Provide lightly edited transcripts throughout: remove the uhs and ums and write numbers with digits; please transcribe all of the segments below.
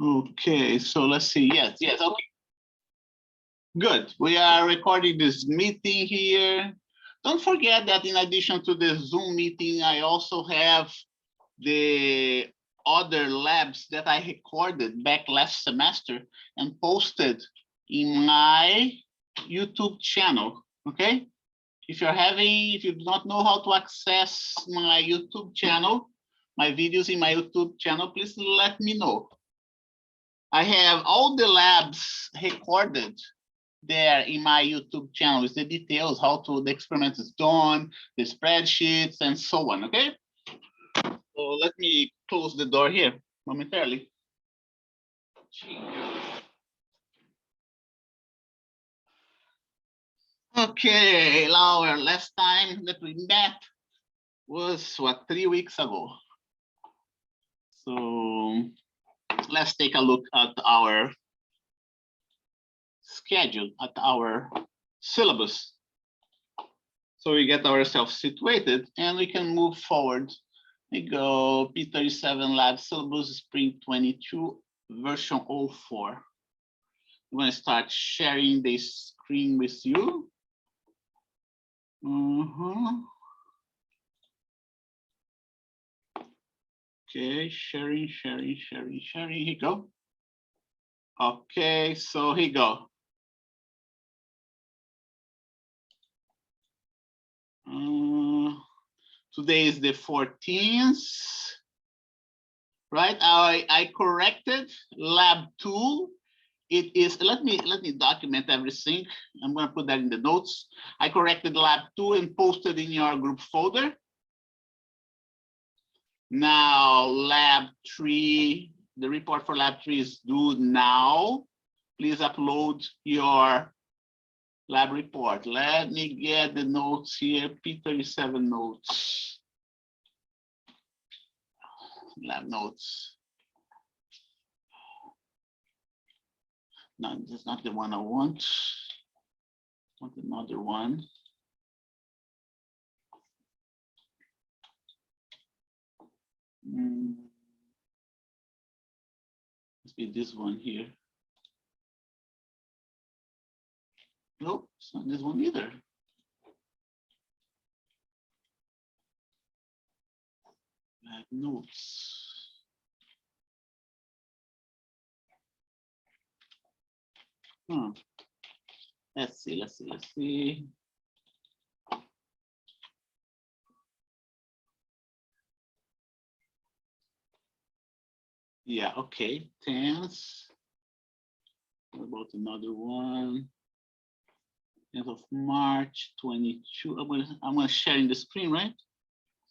Okay, so let's see. Yes, okay. Good. We are recording this meeting here. Don't forget that in addition to the Zoom meeting, I also have the other labs that I recorded back last semester and posted in my YouTube channel. Okay. If you do not know how to access my YouTube channel, my videos in my YouTube channel, please let me know. I have all the labs recorded there in my YouTube channel with the details, how the experiment is done, the spreadsheets, and so on, okay? So let me close the door here momentarily. Okay, Laura, last time that we met was, 3 weeks ago. So let's take a look at our schedule, at our syllabus. So we get ourselves situated and we can move forward. We go P37Lab syllabus spring 22 version 04. I'm going to start sharing this screen with you. Okay, sharing. Here you go. Okay, so here you go. Today is the 14th, right? I corrected lab 2. It is, let me document everything. I'm going to put that in the notes. I corrected lab 2 and posted in your group folder. Now lab 3, the report for lab 3 is due now. Please upload your lab report. Let me get the notes here, P37 notes. Lab notes. No, this is not the one I want. I want another one. Must be this one here. Nope, it's not this one either. Lab notes. Let's see. Yeah, okay, tense. What about another one? 10th of March, 22. I'm gonna share in the screen, right?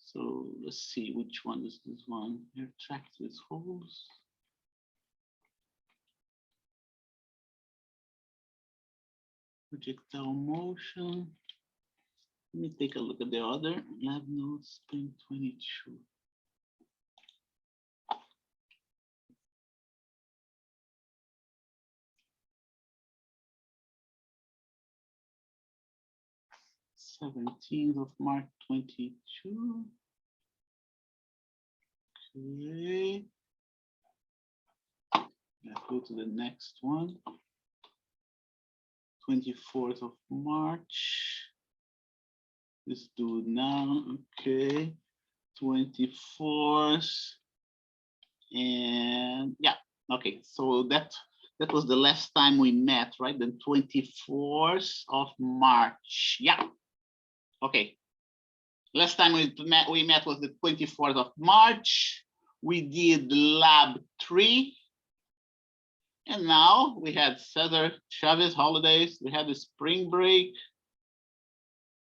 So let's see which one is this one. Here, track this holes. Projectile motion. Let me take a look at the other lab notes, spring 22. of March 22. Okay. Let's go to the next one. 24th of March. Let's do it now. Okay. 24th. And yeah, okay. So that was the last time we met, right? The 24th of March. Yeah. Okay. Last time we met was the 24th of March. We did lab 3. And now we had Cesar Chavez holidays. We had the spring break.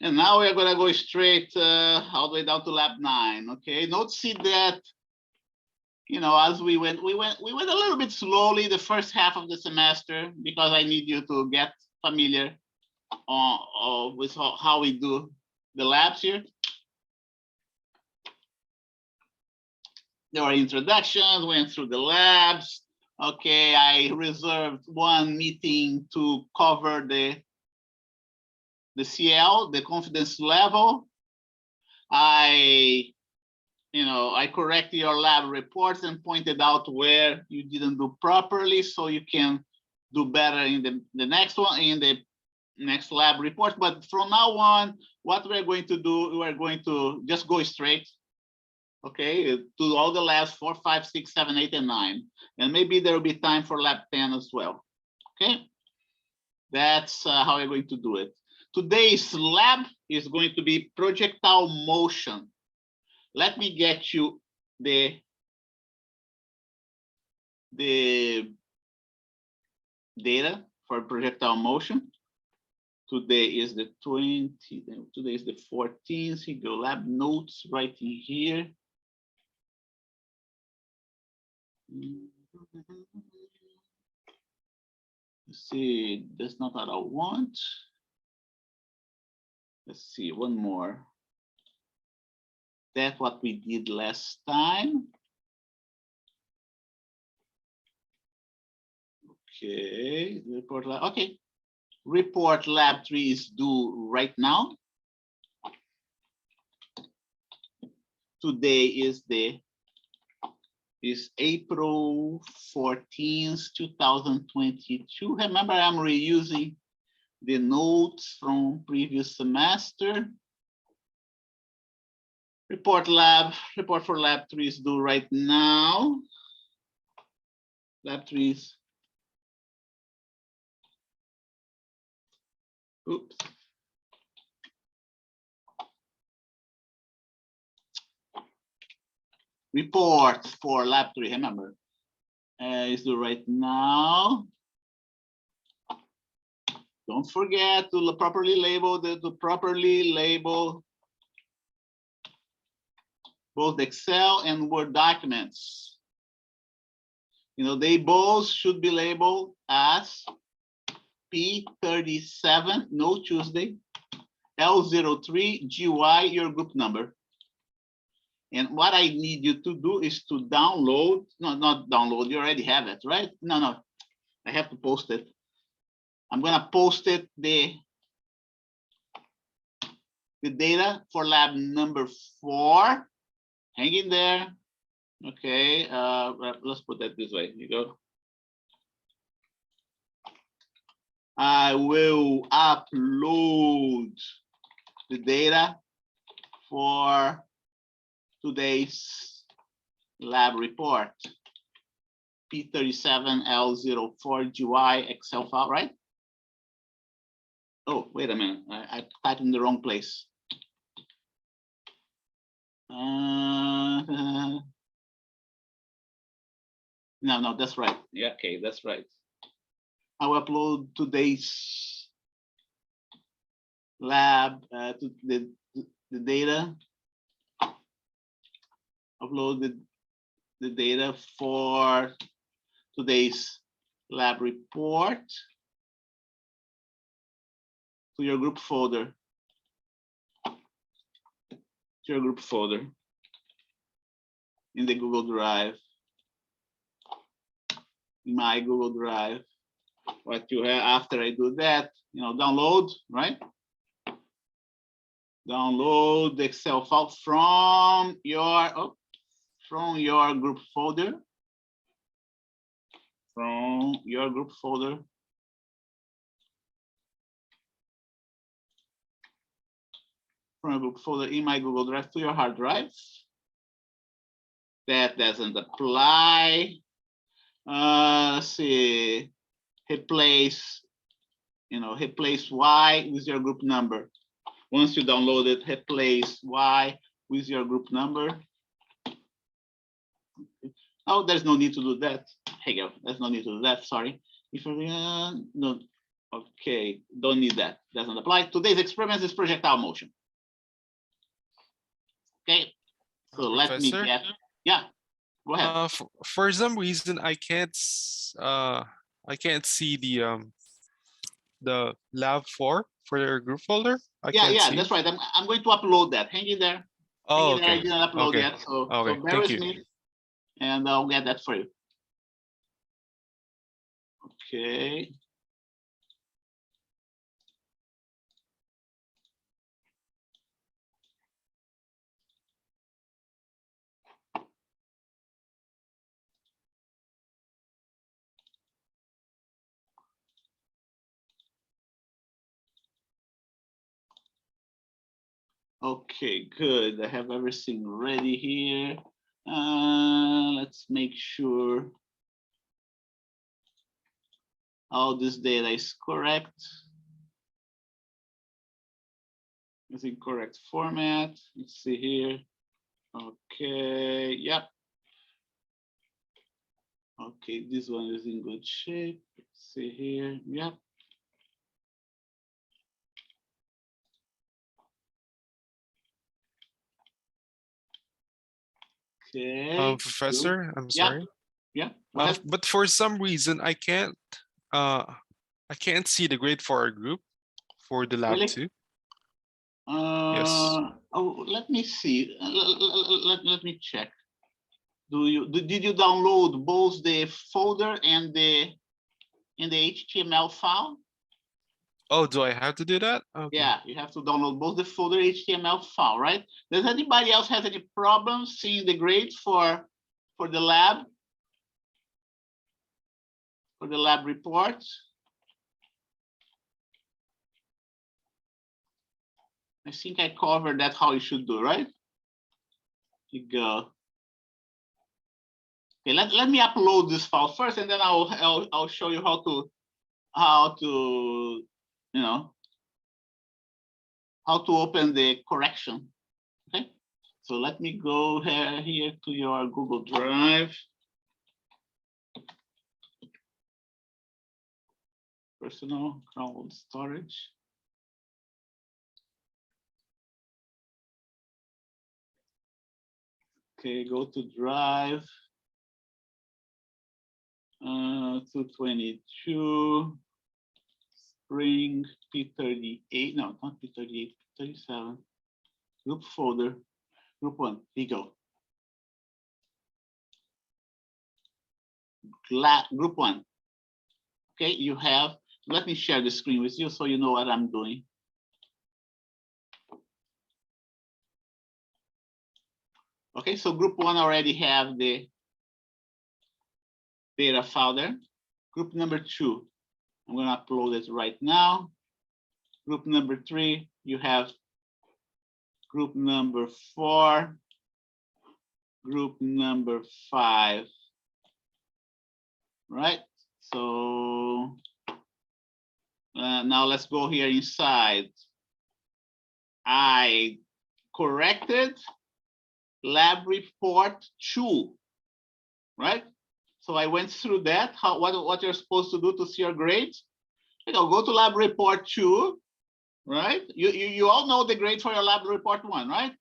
And now we're going to go straight all the way down to lab 9. Okay. Note see that, you know, as we went a little bit slowly the first half of the semester because I need you to get familiar with how we do the labs here. There were introductions, went through the labs. Okay, I reserved one meeting to cover the CL, the confidence level. I I correct your lab reports and pointed out where you didn't do properly, so you can do better in the next one, in the next lab report. But from now on, what we're going to do, we're going to just go straight, okay, to all the labs 4, 5, 6, 7, 8, and 9. And maybe there will be time for lab 10 as well, okay? That's how we're going to do it. Today's lab is going to be projectile motion. Let me get you the data for projectile motion. Today is the 20th, today is the 14th. You go lab notes right in here. Let's see, that's not what I want. Let's see, one more. That's what we did last time. Okay, report lab. Okay, report lab 3 is due right now. Today is April 14th, 2022. Remember, I'm reusing the notes from previous semester. Report for lab 3 is due right now. Lab 3 is, oops. Report for lab 3, remember, is due right now. Don't forget to properly label both Excel and Word documents. They both should be labeled as P37, no Tuesday, L03, GY, your group number. And what I need you to do is to download, no, not download, you already have it, right? No, I have to post it. I'm gonna post it, the data for lab number 4. Hang in there. Okay, let's put that this way. Here you go. I will upload the data for today's lab report. P37L04 GY Excel file, right? Oh, wait a minute. I typed in the wrong place. No, that's right. Yeah, okay, that's right. I will upload today's lab to the data. Upload the data for today's lab report to your group folder. To your group folder in the Google Drive. In my Google Drive. What you have after I do that, download, right? Download the Excel file from your group folder. From your group folder. From a group folder in my Google Drive to your hard drive. That doesn't apply. Let's see. Replace Y with your group number. Once you download it, replace Y with your group number. Oh, there's no need to do that. Hey, go. There's no need to do that. Sorry. If no, okay, don't need that. Doesn't apply. Today's experiment is projectile motion. Okay, so let me get. Yeah, go ahead. For some reason, I can't see the lab 4 for your group folder. Yeah, that's right. I'm going to upload that. Hang in there. Oh, okay. I didn't upload yet, so bear with me, and I'll get that for you. Okay. Okay, good. I have everything ready here. Let's make sure all this data is correct. Is in correct format. Let's see here. Okay, yep. Okay, this one is in good shape. Let's see here. Yep. Okay. Professor, I'm Yep. sorry. Yep. But for some reason I can't see the grade for our group for the lab Really? 2. Yes. Oh, let me see. Let me check. Did you download both the folder and the HTML file? Oh, do I have to do that? Okay. Yeah, you have to download both the folder HTML file, right? Does anybody else have any problems seeing the grades for the lab? For the lab reports? I think I covered that how you should do, right? You go. Okay, let me upload this file first, and then I'll show you how to you know, how to open the correction. Okay, so let me go here to your Google Drive. Personal cloud storage. Okay, go to Drive. 222. Spring P38. No, not P38. P37. Group folder. Group 1. Here you go. Group 1. Okay, you have. Let me share the screen with you so you know what I'm doing. Okay, so group 1 already have the data file there. Group number 2, I'm going to upload it right now. Group number 3, you have group number 4, group number 5. Right? So now let's go here inside. I corrected lab report 2, right? So I went through that, what you're supposed to do to see your grades. You know, go to lab report 2, right? You all know the grade for your lab report 1, right?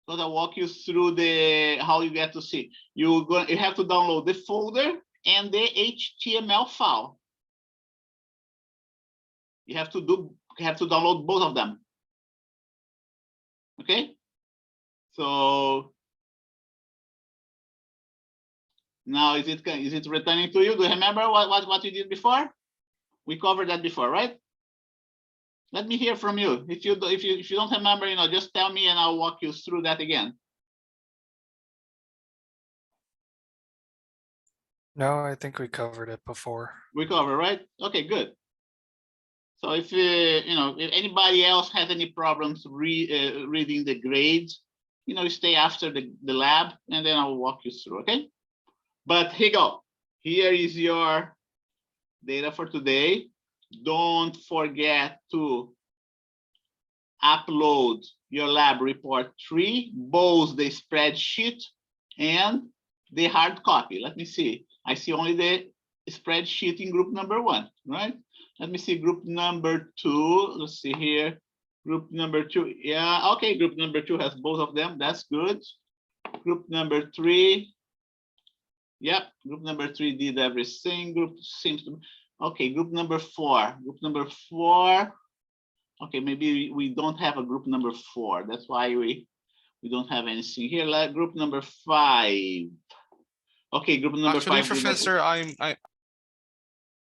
So I'll walk you through how you get to see. You have to download the folder and the HTML file. You have to download both of them. Okay. So now is it returning to you? Do you remember what you did before? We covered that before, right? Let me hear from you. If you don't remember, just tell me and I'll walk you through that again. No, I think we covered it before. We covered, right? Okay, good. So if if anybody else has any problems reading the grades, stay after the lab and then I'll walk you through, okay? But here you go. Here is your data for today. Don't forget to upload your lab report 3, both the spreadsheet and the hard copy. Let me see. I see only the spreadsheet in group number 1, right? Let me see group number 2. Let's see here. Group number 2. Yeah, okay. Group number 2 has both of them. That's good. Group number 3. Yep. Group number 3 did everything. Group seems to. Okay. Group number 4. Group number 4. Okay. Maybe we don't have a group number 4. That's why we don't have anything here. Like group number 5. Okay. Group number 5. Professor,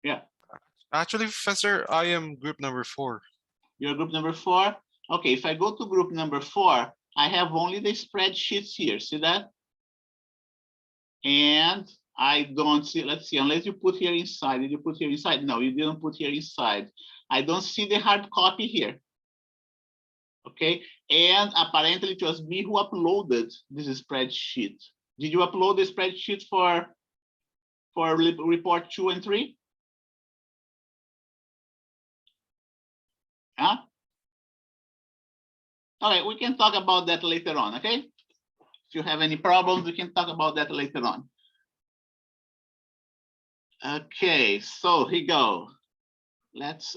Yeah. Actually, Professor, I am group number 4. You're group number 4? Okay, if I go to group number 4, I have only the spreadsheets here. See that? And I don't see, let's see, unless you put here inside. Did you put here inside? No, you didn't put here inside. I don't see the hard copy here. Okay, and apparently it was me who uploaded this spreadsheet. Did you upload the spreadsheet for report 2 and 3? Huh? Okay, we can talk about that later on, okay? If you have any problems, we can talk about that later on. Okay, so here we go. Let's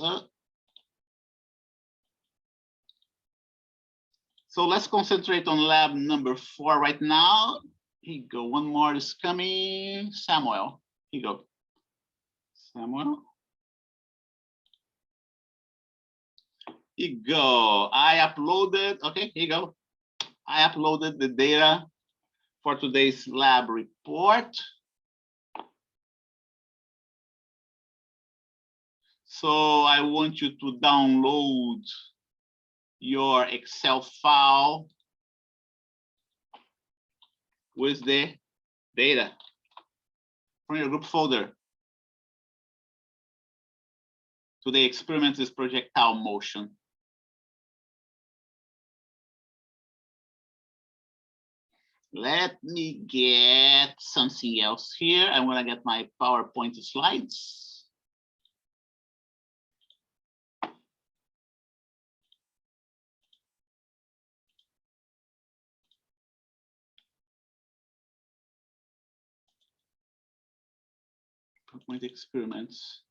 so let's concentrate on lab number 4 right now. Here you go. One more is coming. Samuel. Here you go. Samuel. Here you go. I uploaded. Okay, here you go. I uploaded the data for today's lab report. So I want you to download your Excel file with the data from your group folder. Today experiment is projectile motion. Let me get something else here. I'm gonna get my PowerPoint slides. PowerPoint experiments.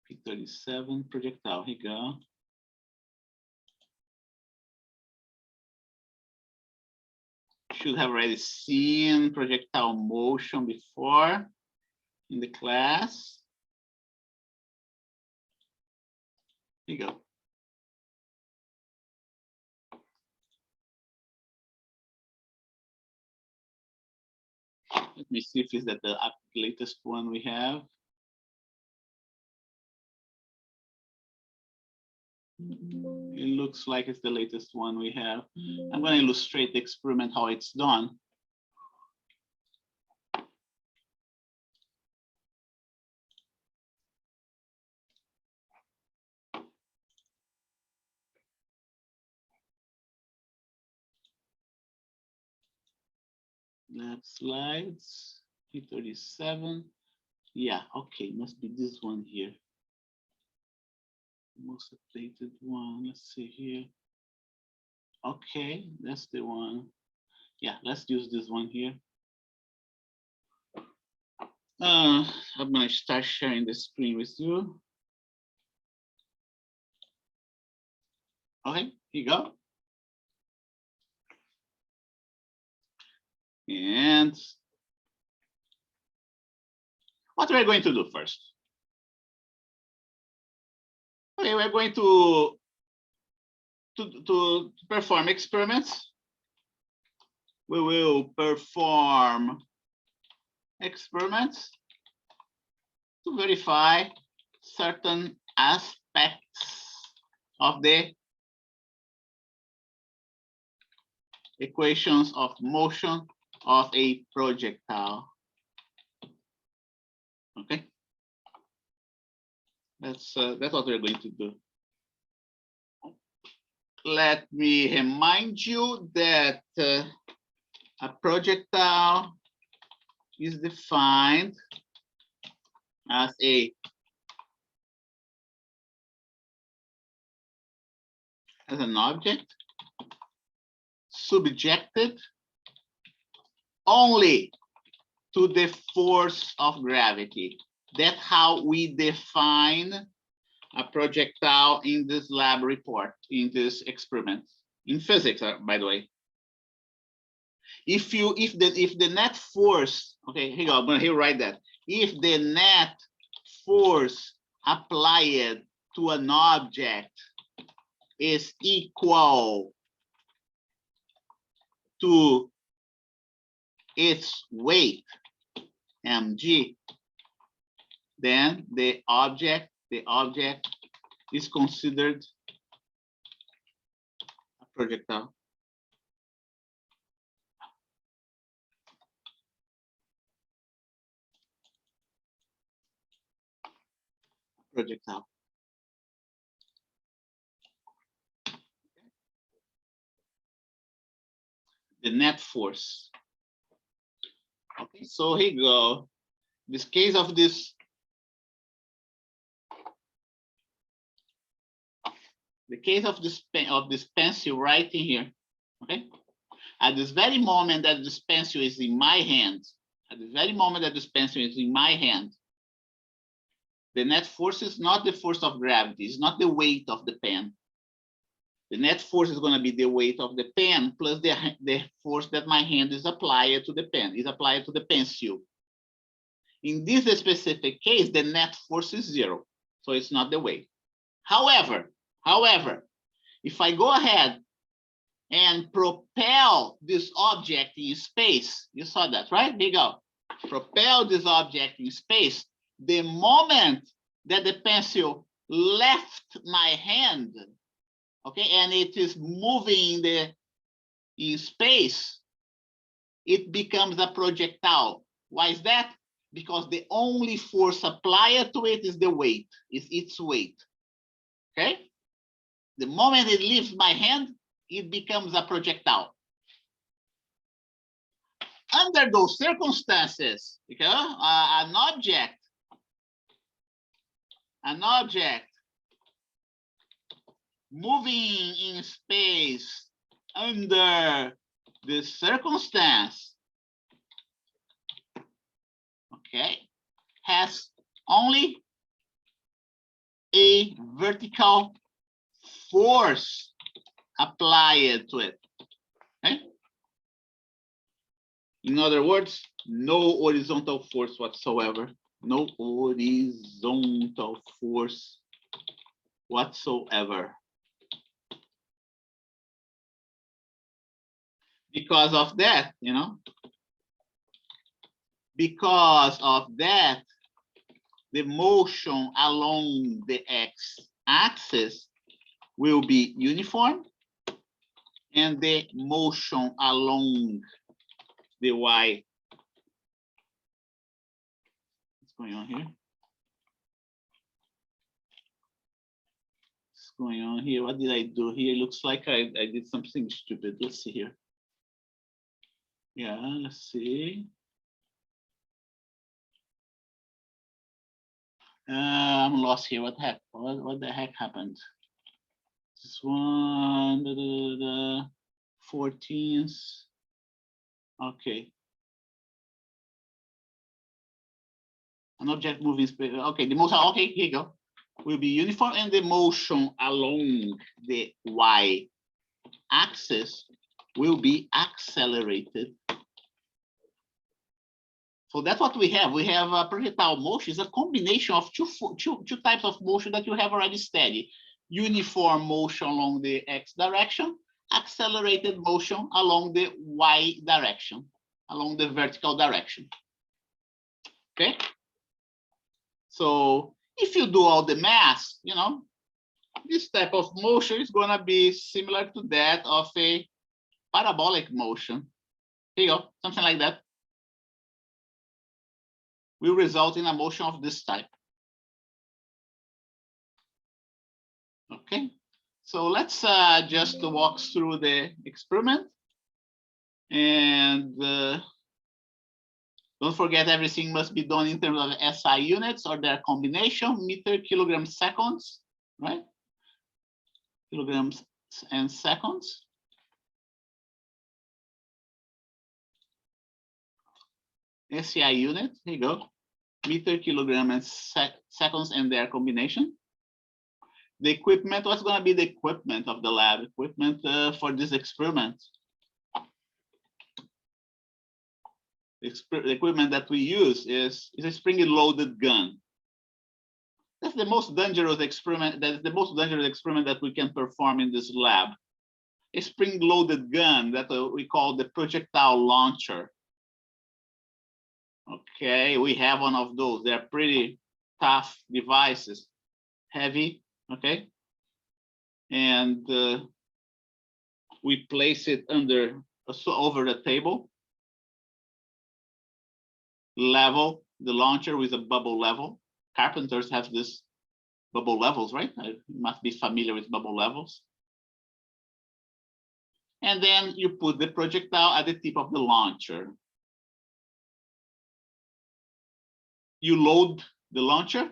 P37 projectile, here you go. Should have already seen projectile motion before in the class. Here you go. Let me see if it's the latest one we have. It looks like it's the latest one we have. I'm going to illustrate the experiment, how it's done. Lab slides, P37. Yeah, okay, must be this one here. Most updated one, let's see here. Okay, that's the one. Yeah, let's use this one here. I'm gonna start sharing the screen with you. Okay, here you go. And what we're going to do first. Okay, we're going to perform experiments. We will perform experiments to verify certain aspects of the equations of motion of a projectile. Okay, that's what we're going to do. Let me remind you that a projectile is defined as an object subjected only to the force of gravity. That's how we define a projectile in this lab report, in this experiment, in physics, by the way. If the net force, okay, here you go, I'm gonna write that. If the net force applied to an object is equal to its weight, mg, then the object is considered a projectile. Projectile. the net force. Okay, so here you go. This case of this, the case of this pencil right in here. Okay, at this very moment that this pencil is in my hand, at the very moment that this pencil is in my hand, the net force is not the force of gravity, it's not the weight of the pen. The net force is going to be the weight of the pen plus the force that my hand is applied to the pen, is applied to the pencil. In this specific case, the net force is 0, so it's not the weight. However, if I go ahead and propel this object in space, you saw that, right? Here you go. Propel this object in space, the moment that the pencil left my hand, okay, and it is moving in space, it becomes a projectile. Why is that? Because the only force applied to it is the weight, is its weight. Okay? The moment it leaves my hand, it becomes a projectile. Under those circumstances, okay, an object moving in space under this circumstance, okay, has only a vertical force applied to it. Okay? In other words, no horizontal force whatsoever. No horizontal force whatsoever. Because of that, you know, because of that, the motion along the x-axis will be uniform, and the motion along the y. What's going on here? What's going on here? What did I do here? Looks like I did something stupid. Let's see here. Yeah, let's see. I'm lost here. What heck? What the heck happened? This one, the 14th. Okay. An object moving space. Okay, the motion. Okay, here you go. Will be uniform, and the motion along the y-axis will be accelerated. So that's what we have. We have a projectile motion. It's a combination of two types of motion that you have already studied. Uniform motion along the x direction, accelerated motion along the y direction, along the vertical direction. Okay? So if you do all the math, you know, this type of motion is going to be similar to that of a parabolic motion. Here you go, something like that. Will result in a motion of this type. Okay, so let's just walk through the experiment. And don't forget, everything must be done in terms of SI units or their combination, meter, kilograms, seconds, right? Kilograms and seconds. SI unit, here you go. Meter, kilogram, and seconds and their combination. The equipment, what's going to be the equipment of the lab? Equipment for this experiment. The equipment that we use is a spring-loaded gun. That's the most dangerous experiment. That's the most dangerous experiment that we can perform in this lab. A spring-loaded gun that we call the projectile launcher. Okay, we have one of those. They're pretty tough devices, heavy. Okay, and we place it over the table, level the launcher with a bubble level. Carpenters have this bubble levels, right? You must be familiar with bubble levels. And then you put the projectile at the tip of the launcher. You load the launcher.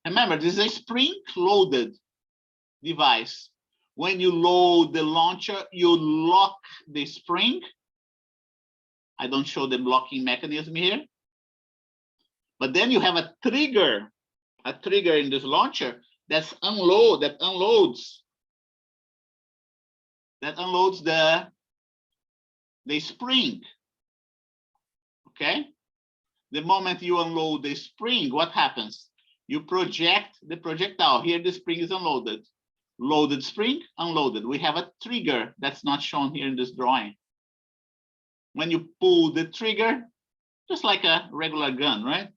Remember, this is a spring-loaded device. When you load the launcher, you lock the spring. I don't show the locking mechanism here. But then you have a trigger in this launcher that unloads the spring. Okay? The moment you unload the spring, what happens? You project the projectile. Here the spring is unloaded. Loaded spring, unloaded. We have a trigger that's not shown here in this drawing. When you pull the trigger, just like a regular gun, right?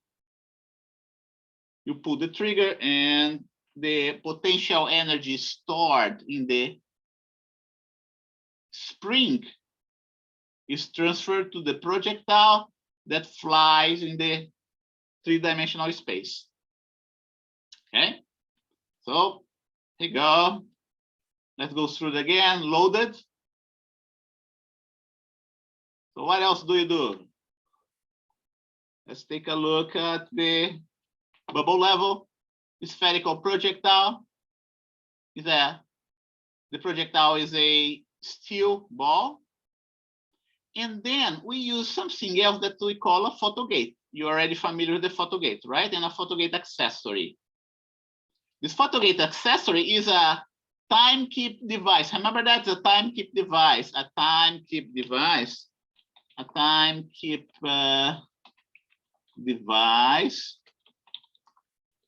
You pull the trigger and the potential energy stored in the spring is transferred to the projectile that flies in the three-dimensional space. Okay, so here you go. Let's go through it again. Loaded. So what else do you do? Let's take a look at the bubble level. Spherical projectile. The projectile is a steel ball. And then we use something else that we call a photogate. You're already familiar with the photogate, right? And a photogate accessory. This photogate accessory is a time keep device. Remember that's a time keep device, a time keep device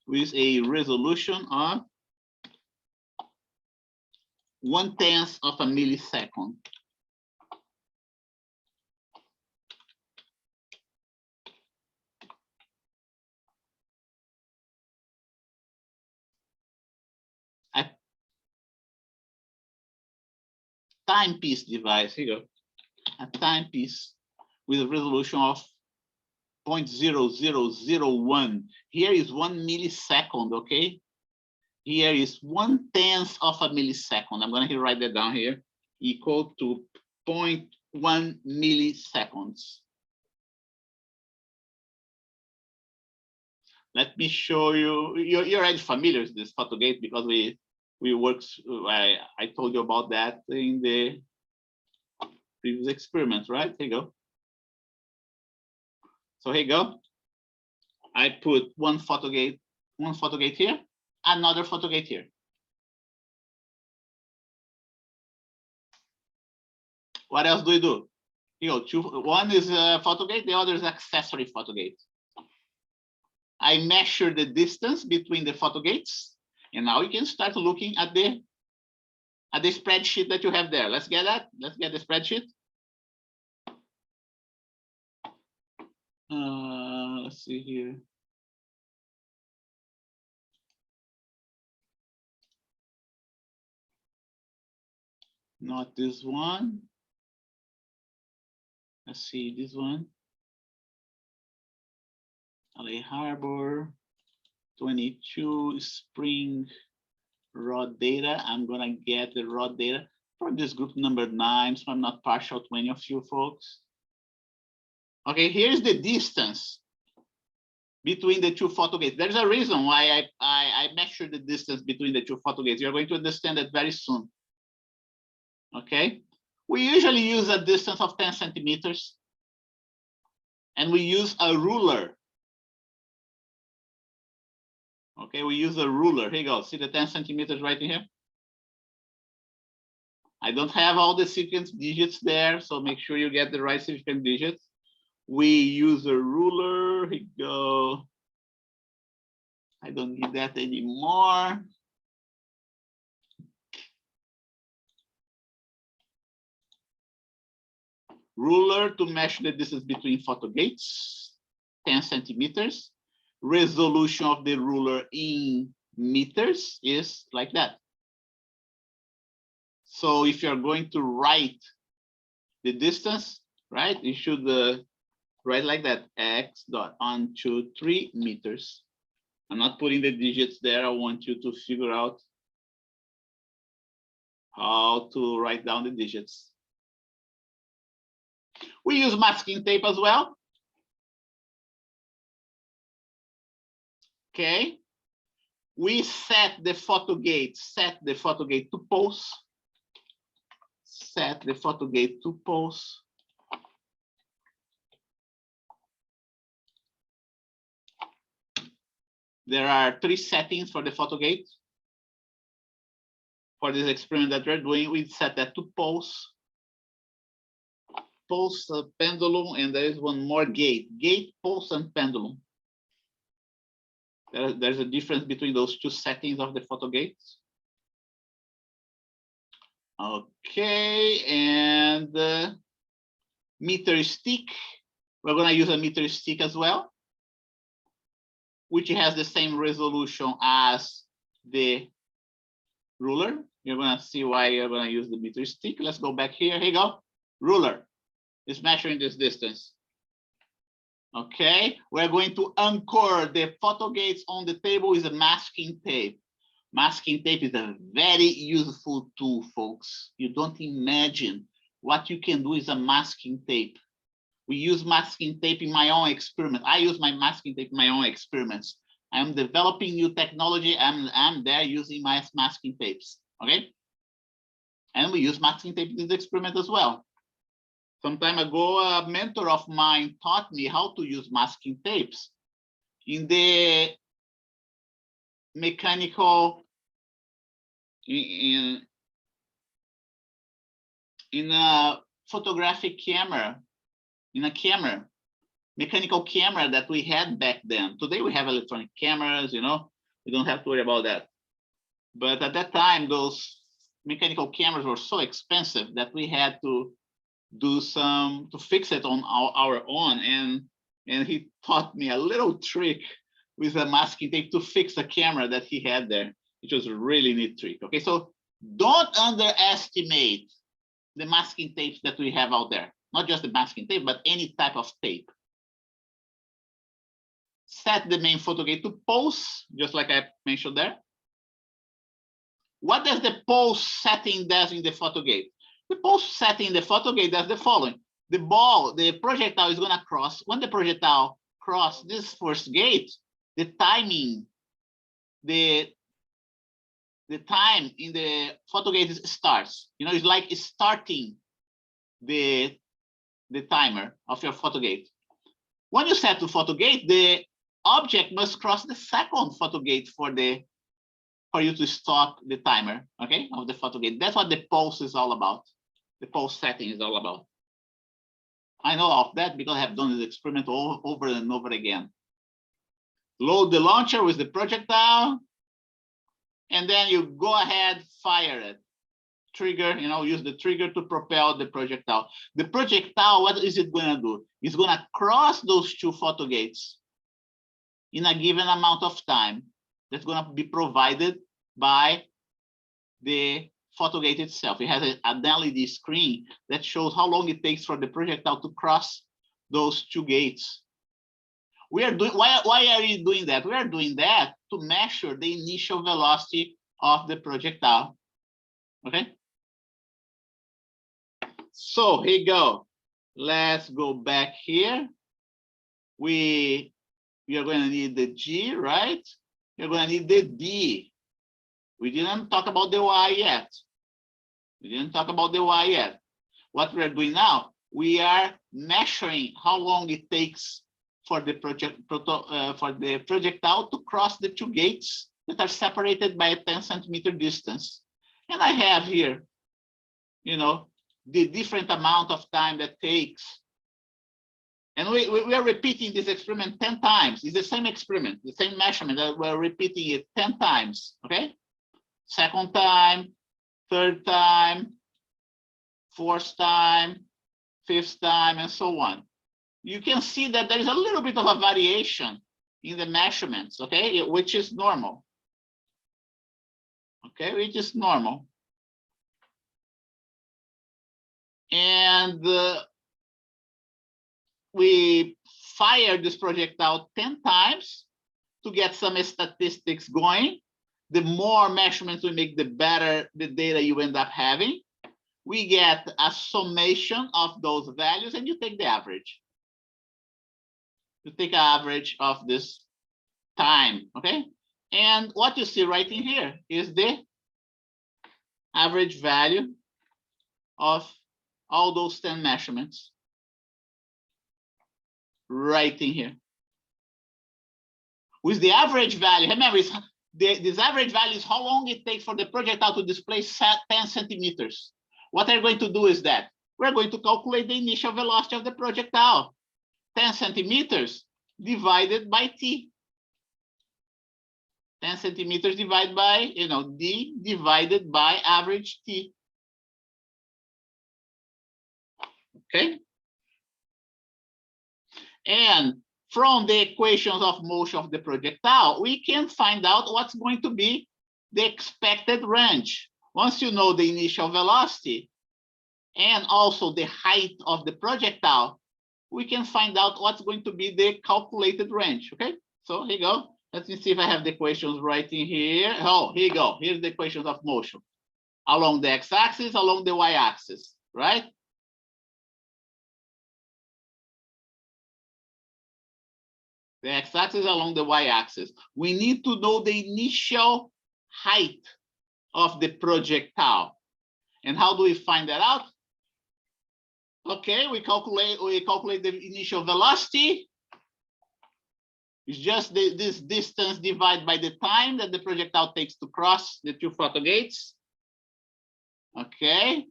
with a resolution of 1/10 of a millisecond. A timepiece device, here you go. A timepiece with a resolution of 0.0001. Here is 1 millisecond, okay? Here is 1/10 of a millisecond. I'm going to write that down here, equal to 0.1 milliseconds. Let me show you. You're already familiar with this photogate because we worked. I told you about that in the previous experiment, right? Here you go. So here you go. I put one photogate here, another photogate here. What else do you do? You know, one is a photogate, the other is accessory photogate. I measure the distance between the photogates, and now you can start looking at the spreadsheet that you have there. Let's get that. Let's get the spreadsheet. Let's see here. Not this one. Let's see this one. LA Harbor, 22 spring raw data. I'm gonna get the raw data for this group number 9, so I'm not partial to any of you folks. Okay, here's the distance between the two photogates. There's a reason why I measure the distance between the two photogates. You're going to understand that very soon. Okay, we usually use a distance of 10 centimeters, and we use a ruler. Okay, we use a ruler. Here you go. See the 10 centimeters right in here? I don't have all the sequence digits there, so make sure you get the right sequence digits. We use a ruler. Here you go. I don't need that anymore. Ruler to measure the distance between photogates, 10 centimeters. Resolution of the ruler in meters is like that. So if you're going to write the distance, right, you should write like that, x dot onto 3 meters. I'm not putting the digits there. I want you to figure out how to write down the digits. We use masking tape as well. Okay. We set the photo gate to pose. Set the photo gate to pose. There are 3 settings for the photo gate. For this experiment that we're doing, we set that to pose. Pose, pendulum, and there is one more gate. Gate, pose, and pendulum. There's a difference between those 2 settings of the photo gates. Okay, and meter stick. We're going to use a meter stick as well, which has the same resolution as the ruler. You're going to see why you're going to use the meter stick. Let's go back here. Here you go. Ruler is measuring this distance. Okay, we're going to anchor the photo gates on the table with a masking tape. Masking tape is a very useful tool, folks. You don't imagine what you can do with a masking tape. We use masking tape in my own experiment. I use my masking tape in my own experiments. I'm developing new technology. I'm there using my masking tapes. Okay, and we use masking tape in this experiment as well. Some time ago, a mentor of mine taught me how to use masking tapes in the mechanical, in a photographic camera, mechanical camera that we had back then. Today we have electronic cameras, you know, we don't have to worry about that. But at that time, those mechanical cameras were so expensive that we had to fix it on our own, and he taught me a little trick with a masking tape to fix a camera that he had there, which was a really neat trick. Okay, so don't underestimate the masking tapes that we have out there. Not just the masking tape, but any type of tape. Set the main photo gate to pose, just like I mentioned there. What does the pose setting does in the photo gate? The pose setting in the photo gate does the following. The projectile is going to cross. When the projectile crosses this first gate, the timing, the time in the photo gate starts. You know, it's like starting the timer of your photo gate. When you set to photo gate, the object must cross the second photo gate for you to stop the timer, okay, of the photo gate. That's what the pose is all about. The pose setting is all about. I know of that because I have done this experiment over and over again. Load the launcher with the projectile, and then you go ahead, fire it. Trigger, you know, use the trigger to propel the projectile. The projectile, what is it going to do? It's going to cross those 2 photo gates in a given amount of time that's going to be provided by the photo gate itself. It has an LED screen that shows how long it takes for the projectile to cross those 2 gates. We are doing, why are we doing that? We are doing that to measure the initial velocity of the projectile. Okay. So here you go. Let's go back here. We are going to need the G, right? You're going to need the D. We didn't talk about the Y yet. What we're doing now, we are measuring how long it takes for the projectile to cross the 2 gates that are separated by a 10-centimeter distance. And I have here, you know, the different amount of time that takes. And we are repeating this experiment 10 times. It's the same experiment, the same measurement, that we're repeating it 10 times, okay? Second time, third time, fourth time, fifth time, and so on. You can see that there is a little bit of a variation in the measurements, okay, which is normal. Okay, which is normal. And we fire this projectile 10 times to get some statistics going. the more measurements we make, the better the data you end up having. We get a summation of those values, and you take the average. You take an average of this time, okay? And what you see right in here is the average value of all those 10 measurements right in here. With the average value, remember, this average value is how long it takes for the projectile to displace 10 centimeters. What they're going to do is that we're going to calculate the initial velocity of the projectile. 10 centimeters divided by t. 10 centimeters divided by, d divided by average t. Okay? And from the equations of motion of the projectile, we can find out what's going to be the expected range. Once you know the initial velocity and also the height of the projectile, we can find out what's going to be the calculated range, okay? So here you go. Let me see if I have the equations right in here. Oh, here you go. Here's the equations of motion along the x-axis, along the y-axis, right? The x-axis along the y-axis. We need to know the initial height of the projectile. And how do we find that out? Okay, we calculate the initial velocity. It's just this distance divided by the time that the projectile takes to cross the two photo gates. Okay,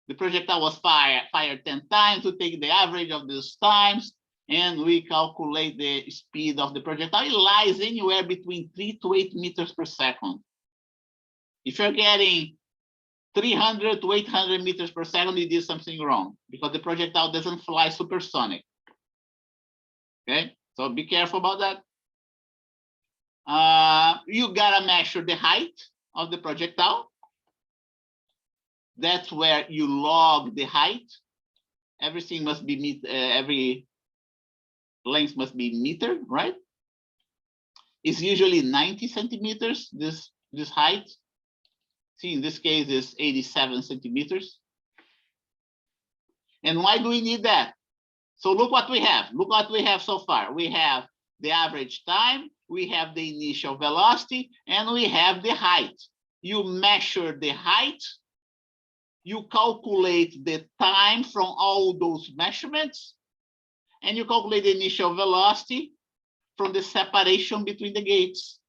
the projectile was fired 10 times. We take the average of those times, and we calculate the speed of the projectile. It lies anywhere between 3 to 8 meters per second. If you're getting 300 to 800 meters per second, you did something wrong, because the projectile doesn't fly supersonic. Okay, so be careful about that. You gotta measure the height of the projectile. That's where you log the height. Everything must be every length must be meter, right? It's usually 90 centimeters, this height. See, in this case, is 87 centimeters. And why do we need that? So look what we have. Look what we have so far. We have the average time, we have the initial velocity, and we have the height. You measure the height, you calculate the time from all those measurements, and you calculate the initial velocity from the separation between the gates.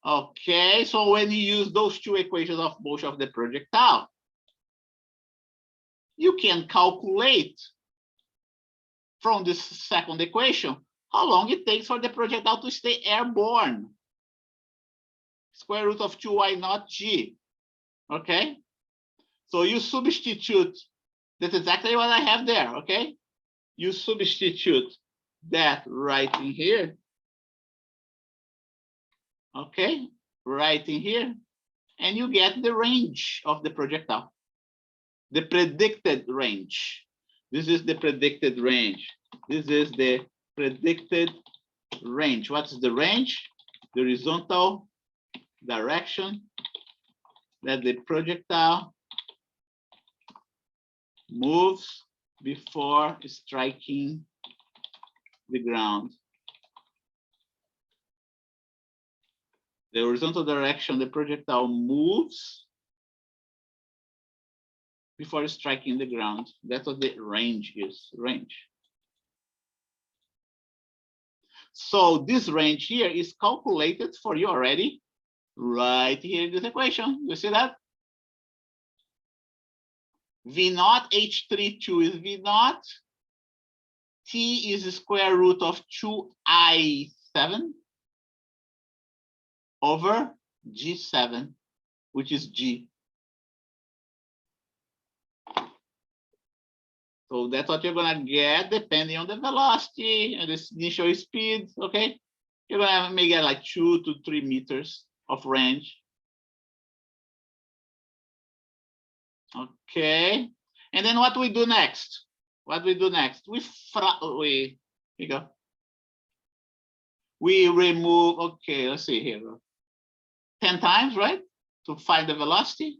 Okay, so when you use those two equations of motion of the projectile, you can calculate from this second equation how long it takes for the projectile to stay airborne. Square root of 2y naught g. Okay, so you substitute, that's exactly what I have there. Okay, you substitute that right in here. Okay, right in here, and you get the range of the projectile, the predicted range. This is the predicted range. This is the predicted range. What's the range? The horizontal direction that the projectile moves before striking the ground. The horizontal direction the projectile moves before striking the ground. That's what the range is, range. So this range here is calculated for you already, right here in this equation. You see that? V naught, H32 is V naught. T is the square root of 2I7 over G7, which is G. So that's what you're gonna get depending on the velocity and this initial speed, okay? You're gonna may get like 2 to 3 meters of range. Okay, and then what we do next? What we do next? We Here you go. We remove, okay, let's see here. 10 times, right? To find the velocity.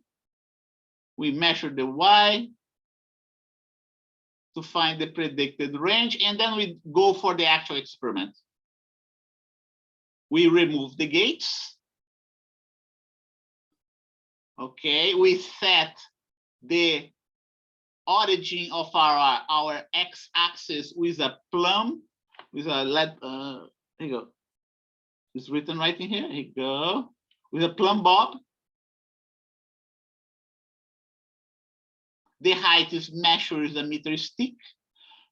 We measure the y to find the predicted range, and then we go for the actual experiment. We remove the gates. Okay, we set the origin of our x-axis with a plumb, with a lead, here you go. It's written right in here. Here you go. With a plumb bob. The height is measured with a meter stick.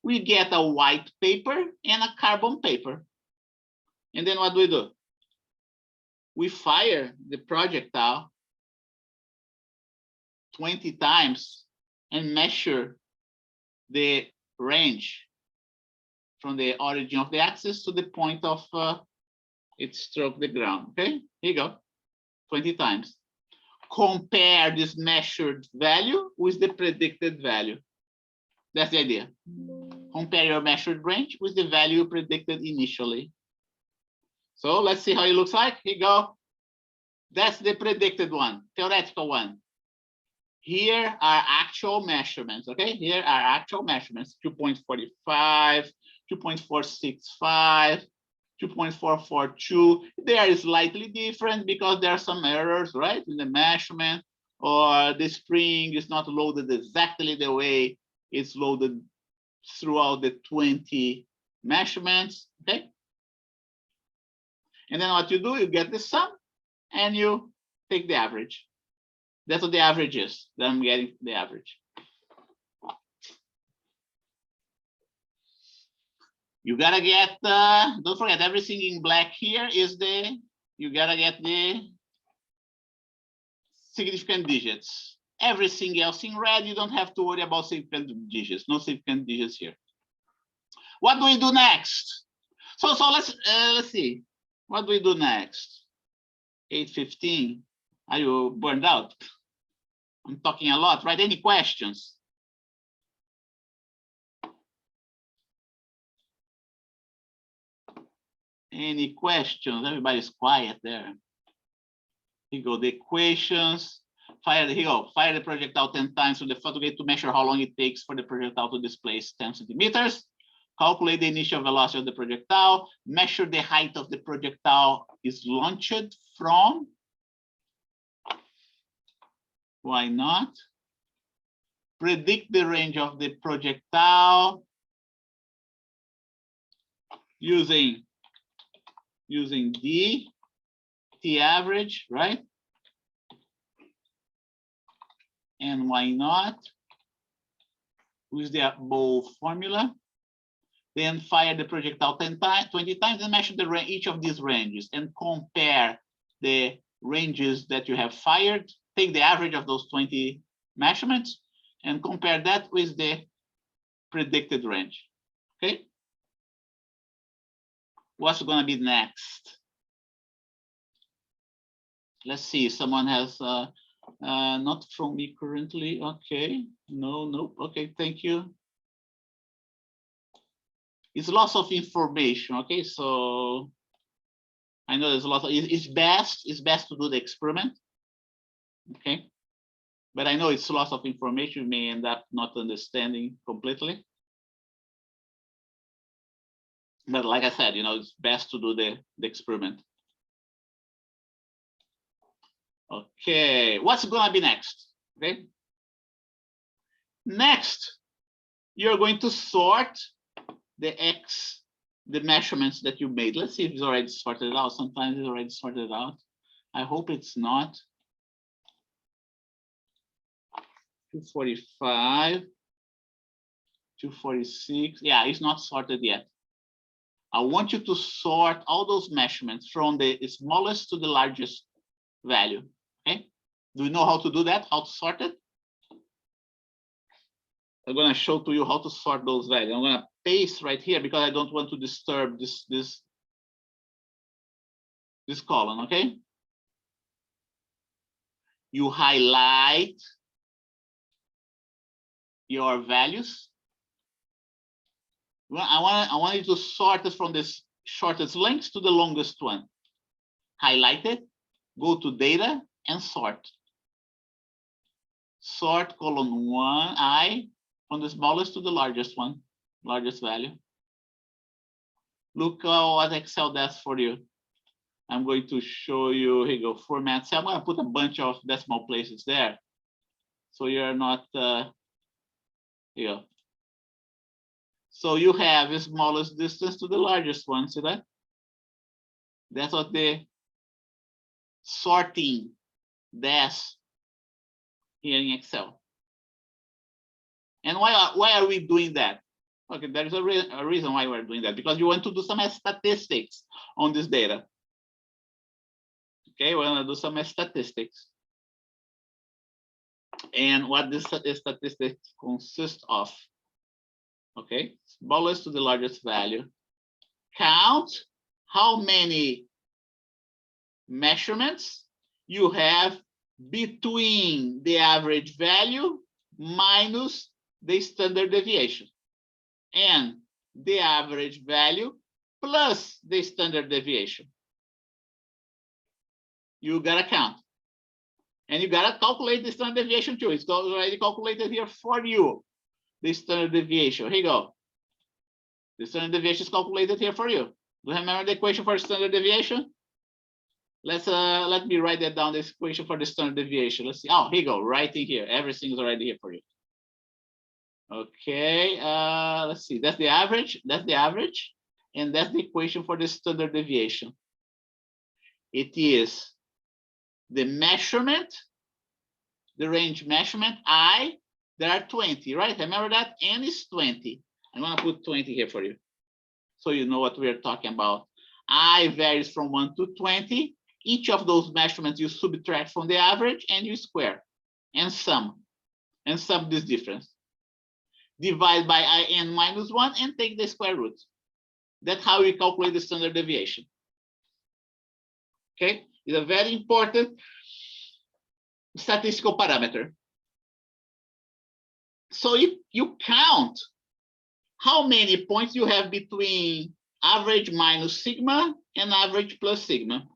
We get a white paper and a carbon paper. And then what do we do? We fire the projectile 20 times and measure the range from the origin of the axis to the point of it struck the ground. Okay, here you go, 20 times. Compare this measured value with the predicted value. That's the idea. Compare your measured range with the value predicted initially. So let's see how it looks like. Here you go. That's the predicted one, theoretical one. Here are actual measurements, okay? Here are actual measurements, 2.45, 2.465, 2.442. They are slightly different because there are some errors, right, in the measurement, or the spring is not loaded exactly the way it's loaded throughout the 20 measurements, okay? And then what you do, you get the sum and you take the average. That's what the average is. Then I'm getting the average. You gotta get, don't forget, everything in black here is you gotta get the significant digits. Everything else in red, you don't have to worry about significant digits. No significant digits here. What do we do next? So let's see. What do we do next? 8:15. Are you burned out? I'm talking a lot, right? Any questions? Any questions? Everybody's quiet there. Here you go, the equations. Here you go. Fire the projectile 10 times with the photogate to measure how long it takes for the projectile to displace 10 centimeters. Calculate the initial velocity of the projectile. Measure the height of the projectile is launched from. Why not? Predict the range of the projectile using D, T average, right? And why not? With the above formula. Then fire the projectile 10 times, 20 times, and measure each of these ranges and compare the ranges that you have fired. Take the average of those 20 measurements and compare that with the predicted range. Okay. What's going to be next? Let's see. Someone has not from me currently. Okay. No. Okay. Thank you. It's lots of information. Okay. So I know there's a lot of, it's best to do the experiment. Okay. But I know it's lots of information. You may end up not understanding completely. But like I said, it's best to do the experiment. Okay, what's gonna be next? Okay. Next, you're going to sort the measurements that you made. Let's see if it's already sorted out. Sometimes it's already sorted out. I hope it's not. 245, 246. Yeah, it's not sorted yet. I want you to sort all those measurements from the smallest to the largest value. Okay. Do you know how to do that? How to sort it? I'm going to show to you how to sort those values. I'm going to paste right here because I don't want to disturb this column. Okay. You highlight your values I want you to sort it from this shortest length to the longest one. Highlight it, go to data and sort. Sort column 1I from the smallest to the largest one, largest value. Look what Excel does for you. I'm going to show you, here you go, format cell. I'm going to put a bunch of decimal places there. So you're not, here. So you have the smallest distance to the largest one, see that? That's what the sorting does here in Excel. And why are we doing that? Okay, there is a reason why we're doing that, because you want to do some statistics on this data. Okay, we're going to do some statistics. And what this statistics consist of. Okay, smallest to the largest value. Count how many measurements you have between the average value minus the standard deviation, and the average value plus the standard deviation. You gotta count. And you gotta calculate the standard deviation too. It's already calculated here for you. The standard deviation. Here you go. The standard deviation is calculated here for you. Do you remember the equation for standard deviation? Let me write that down. This equation for the standard deviation. Let's see. Oh, here you go. Right in here. Everything is already here for you. Okay. Let's see. That's the average. That's the average, and that's the equation for the standard deviation. It is the measurement, the range measurement I. There are 20, right? Remember that? N is 20. I'm going to put 20 here for you, so you know what we're talking about. I varies from 1 to 20. Each of those measurements you subtract from the average and you square and sum this difference. Divide by IN minus 1 and take the square root. That's how we calculate the standard deviation. Okay, it's a very important statistical parameter. So if you count how many points you have between average minus sigma and average plus sigma.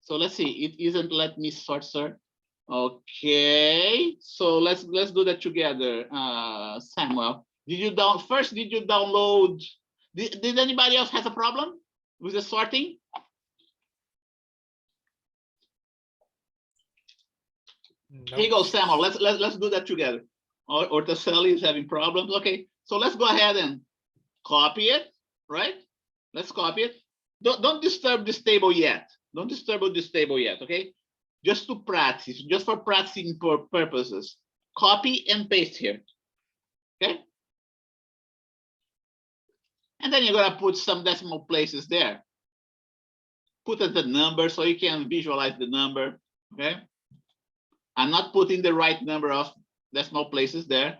So let's see, it isn't let me sort, sir. Okay, so let's do that together. Samuel, did you download? Did anybody else have a problem with the sorting? Nope. Here you go, Samuel. Let's do that together. Or Taseli is having problems. Okay, so let's go ahead and copy it, right? Let's copy it. Don't disturb this table yet. Don't disturb this table yet, okay? Just to practice, just for practicing purposes. Copy and paste here, okay? And then you're gonna put some decimal places there. Put the number so you can visualize the number, okay? I'm not putting the right number of decimal places there.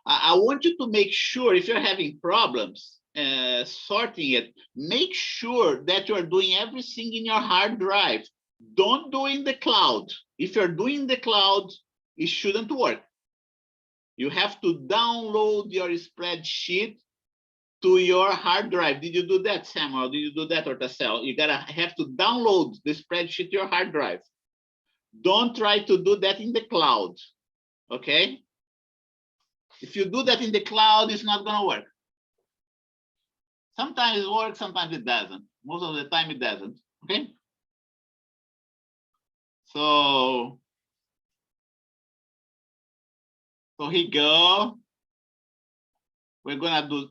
I want you to make sure if you're having problems sorting it, make sure that you're doing everything in your hard drive. Don't do in the cloud. If you're doing the cloud, it shouldn't work. You have to download your spreadsheet to your hard drive. Did you do that, Samuel? Did you do that, or Tassel? You have to download the spreadsheet to your hard drive. Don't try to do that in the cloud, okay? If you do that in the cloud, it's not gonna work. Sometimes it works, sometimes it doesn't. Most of the time it doesn't, okay? So here you go. We're gonna do,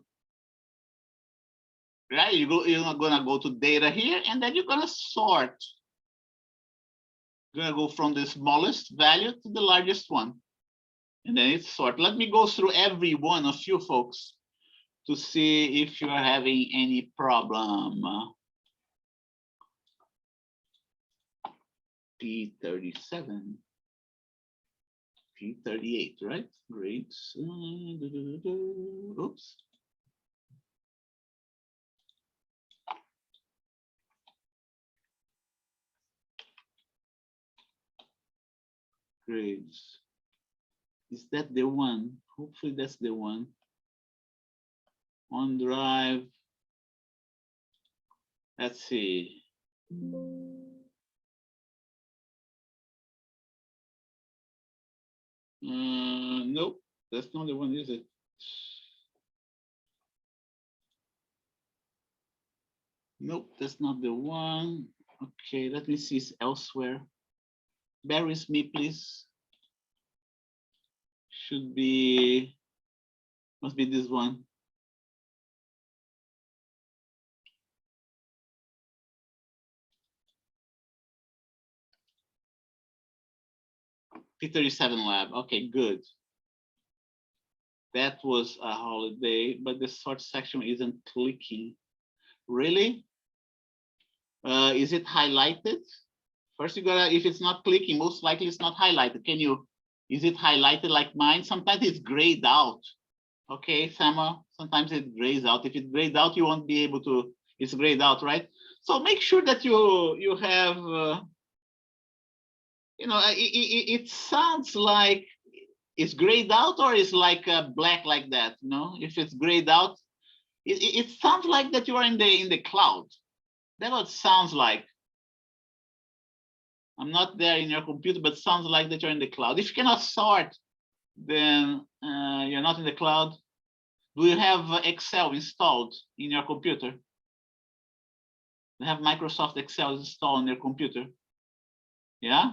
right? You're gonna go to data here, and then you're gonna sort. You're gonna go from the smallest value to the largest one. And then it's sort. Let me go through every one of you folks to see if you're having any problem. P37, P38, right? Great. Oops. Grades. Is that the one? Hopefully that's the one. OneDrive. Let's see. Nope, that's not the one, is it? Nope, that's not the one. Okay, let me see elsewhere. Bear with me, please. Should be, must be this one. P37Lab. Okay, good. That was a holiday, but the sort section isn't clicking. Really? Is it highlighted? First, you gotta, if it's not clicking, most likely it's not highlighted. Can you, is it highlighted like mine? Sometimes it's grayed out. Okay, Samuel, sometimes it grays out. If it's grayed out, you won't be able to, it's grayed out, right? So make sure that you have, you know, it sounds like it's grayed out or it's like black like that, you know? If it's grayed out, it sounds like that you are in the cloud. That's what it sounds like. I'm not there in your computer, but it sounds like that you're in the cloud. If you cannot sort, then you're not in the cloud. Do you have Excel installed in your computer? You have Microsoft Excel installed on your computer? Yeah?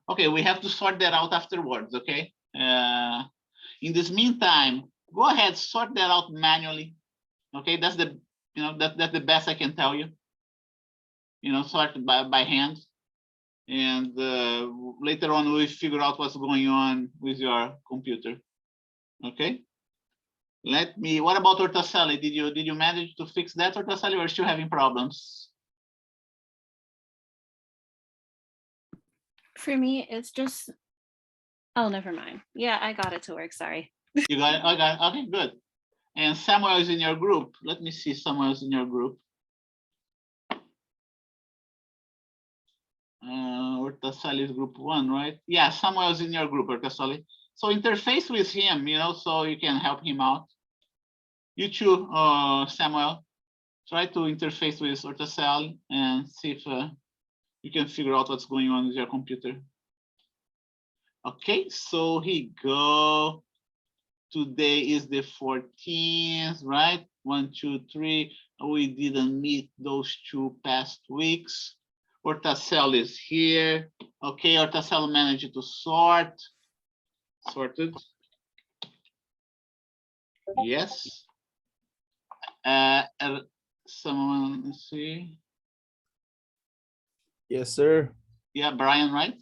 Okay, we have to sort that out afterwards, okay? In this meantime, go ahead, sort that out manually. Okay, that's the, you know, that's the best I can tell you. You know, sort by hand. And later on, we'll figure out what's going on with your computer. Okay. Let me, what about Ortacelli? Did you manage to fix that, Ortacelli, or are still having problems? For me, it's just, oh, never mind. Yeah, I got it to work, sorry. You got it? Okay, okay, good. And Samuel is in your group. Let me see, Samuel is in your group. Ortacelli is group 1, right? Yeah, Samuel is in your group, Ortacelli. So interface with him, you know, so you can help him out. You too, Samuel, try to interface with Ortacelli and see if you can figure out what's going on with your computer. Okay, so here you go. Today is the 14th, right? 1, 2, 3. We didn't meet those 2 past weeks. Ortacelli is here. Okay, Ortacelli managed to sort. Sorted. Yes. Someone, let's see. Yes, sir. Yeah, Brian, right?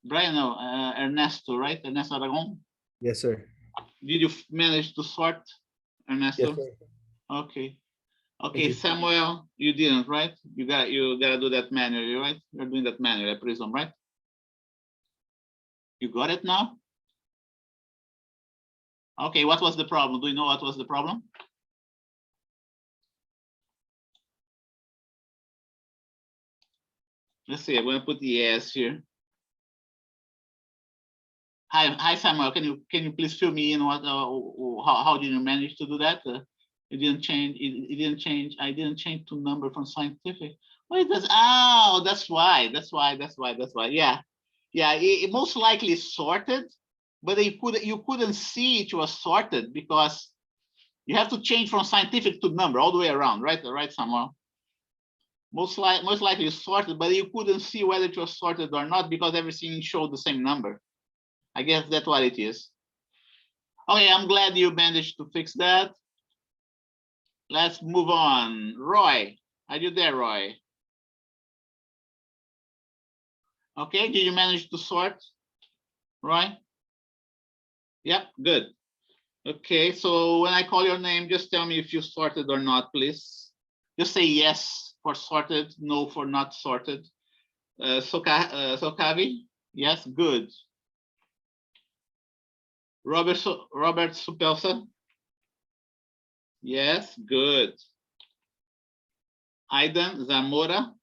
Brian, no, Ernesto, right? Ernesto Aragon. Yes, sir. Did you manage to sort, Ernesto? Yes, sir. Okay. Okay, Thank you. Samuel, you didn't, right? You gotta do that manually, right? You're doing that manually, I presume, right? You got it now? Okay, what was the problem? Do you know what was the problem? Let's see, I'm gonna put the yes here. Hi, Samuel. Can you please fill me in? What? How did you manage to do that? It didn't change. It didn't change. I didn't change to number from scientific. Wait, that's, oh, that's why. That's why. Yeah, yeah. It most likely sorted, but you couldn't see it was sorted because you have to change from scientific to number all the way around, right? Right, Samuel. Most likely sorted, but you couldn't see whether it was sorted or not because everything showed the same number. I guess that's what it is. Okay, I'm glad you managed to fix that. Let's move on. Roy, are you there, Roy? Okay, did you manage to sort, Roy? Yep, good. Okay, so when I call your name, just tell me if you sorted or not, please. Just say yes for sorted, no for not sorted. Sokavi, yes, good. Robert Supelsa? Yes, good. Aidan Zamora?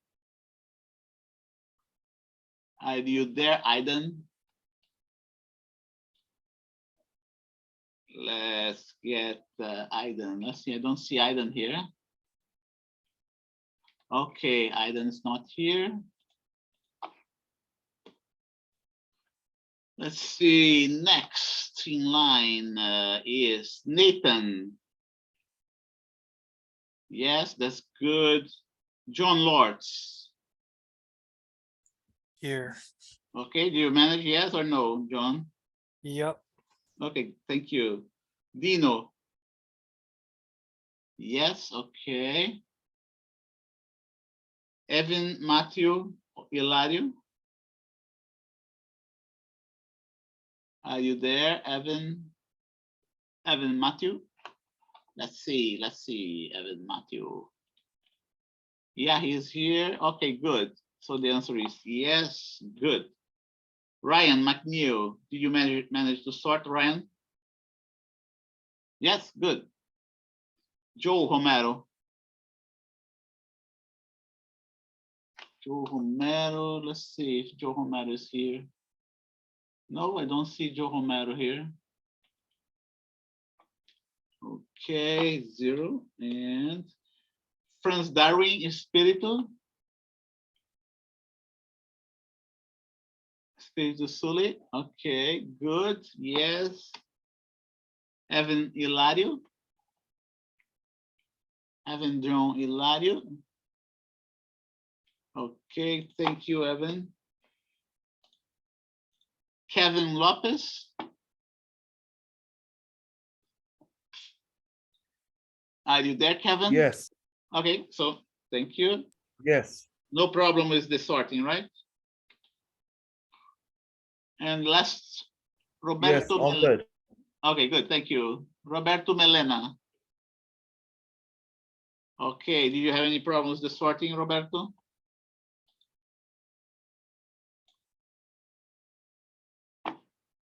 Are you there, Aidan? Let's get Aiden. Let's see. I don't see Aiden here. Okay, Aiden is not here. Let's see. Next in line is Nathan. Yes, that's good. John Lords. Here. Okay, do you manage? Yes or no, John? Yep. Okay, thank you. Dino. Yes, okay. Evan, Matthew, Hilario. Are you there, Evan? Evan, Matthew? Let's see, Evan, Matthew. Yeah, he's here. Okay, good. So the answer is yes, good. Ryan McNeil, did you manage to sort, Ryan? Yes, good. Joe Romero. Joe Romero, let's see if Joe Romero is here. No, I don't see Joe Romero here. Okay, 0. And Franz Darwin Espírito. Espírito Sully. Okay, good. Yes. Evan Hilario. Evan John Hilario. Okay, thank you, Evan. Kevin Lopez. Are you there, Kevin? Yes, Okay, so thank you. yes, No problem with the sorting, right? And last, yes, Roberto. all good. Okay, good, thank you. Roberto Melena. Okay, do you have any problems with the sorting, Roberto?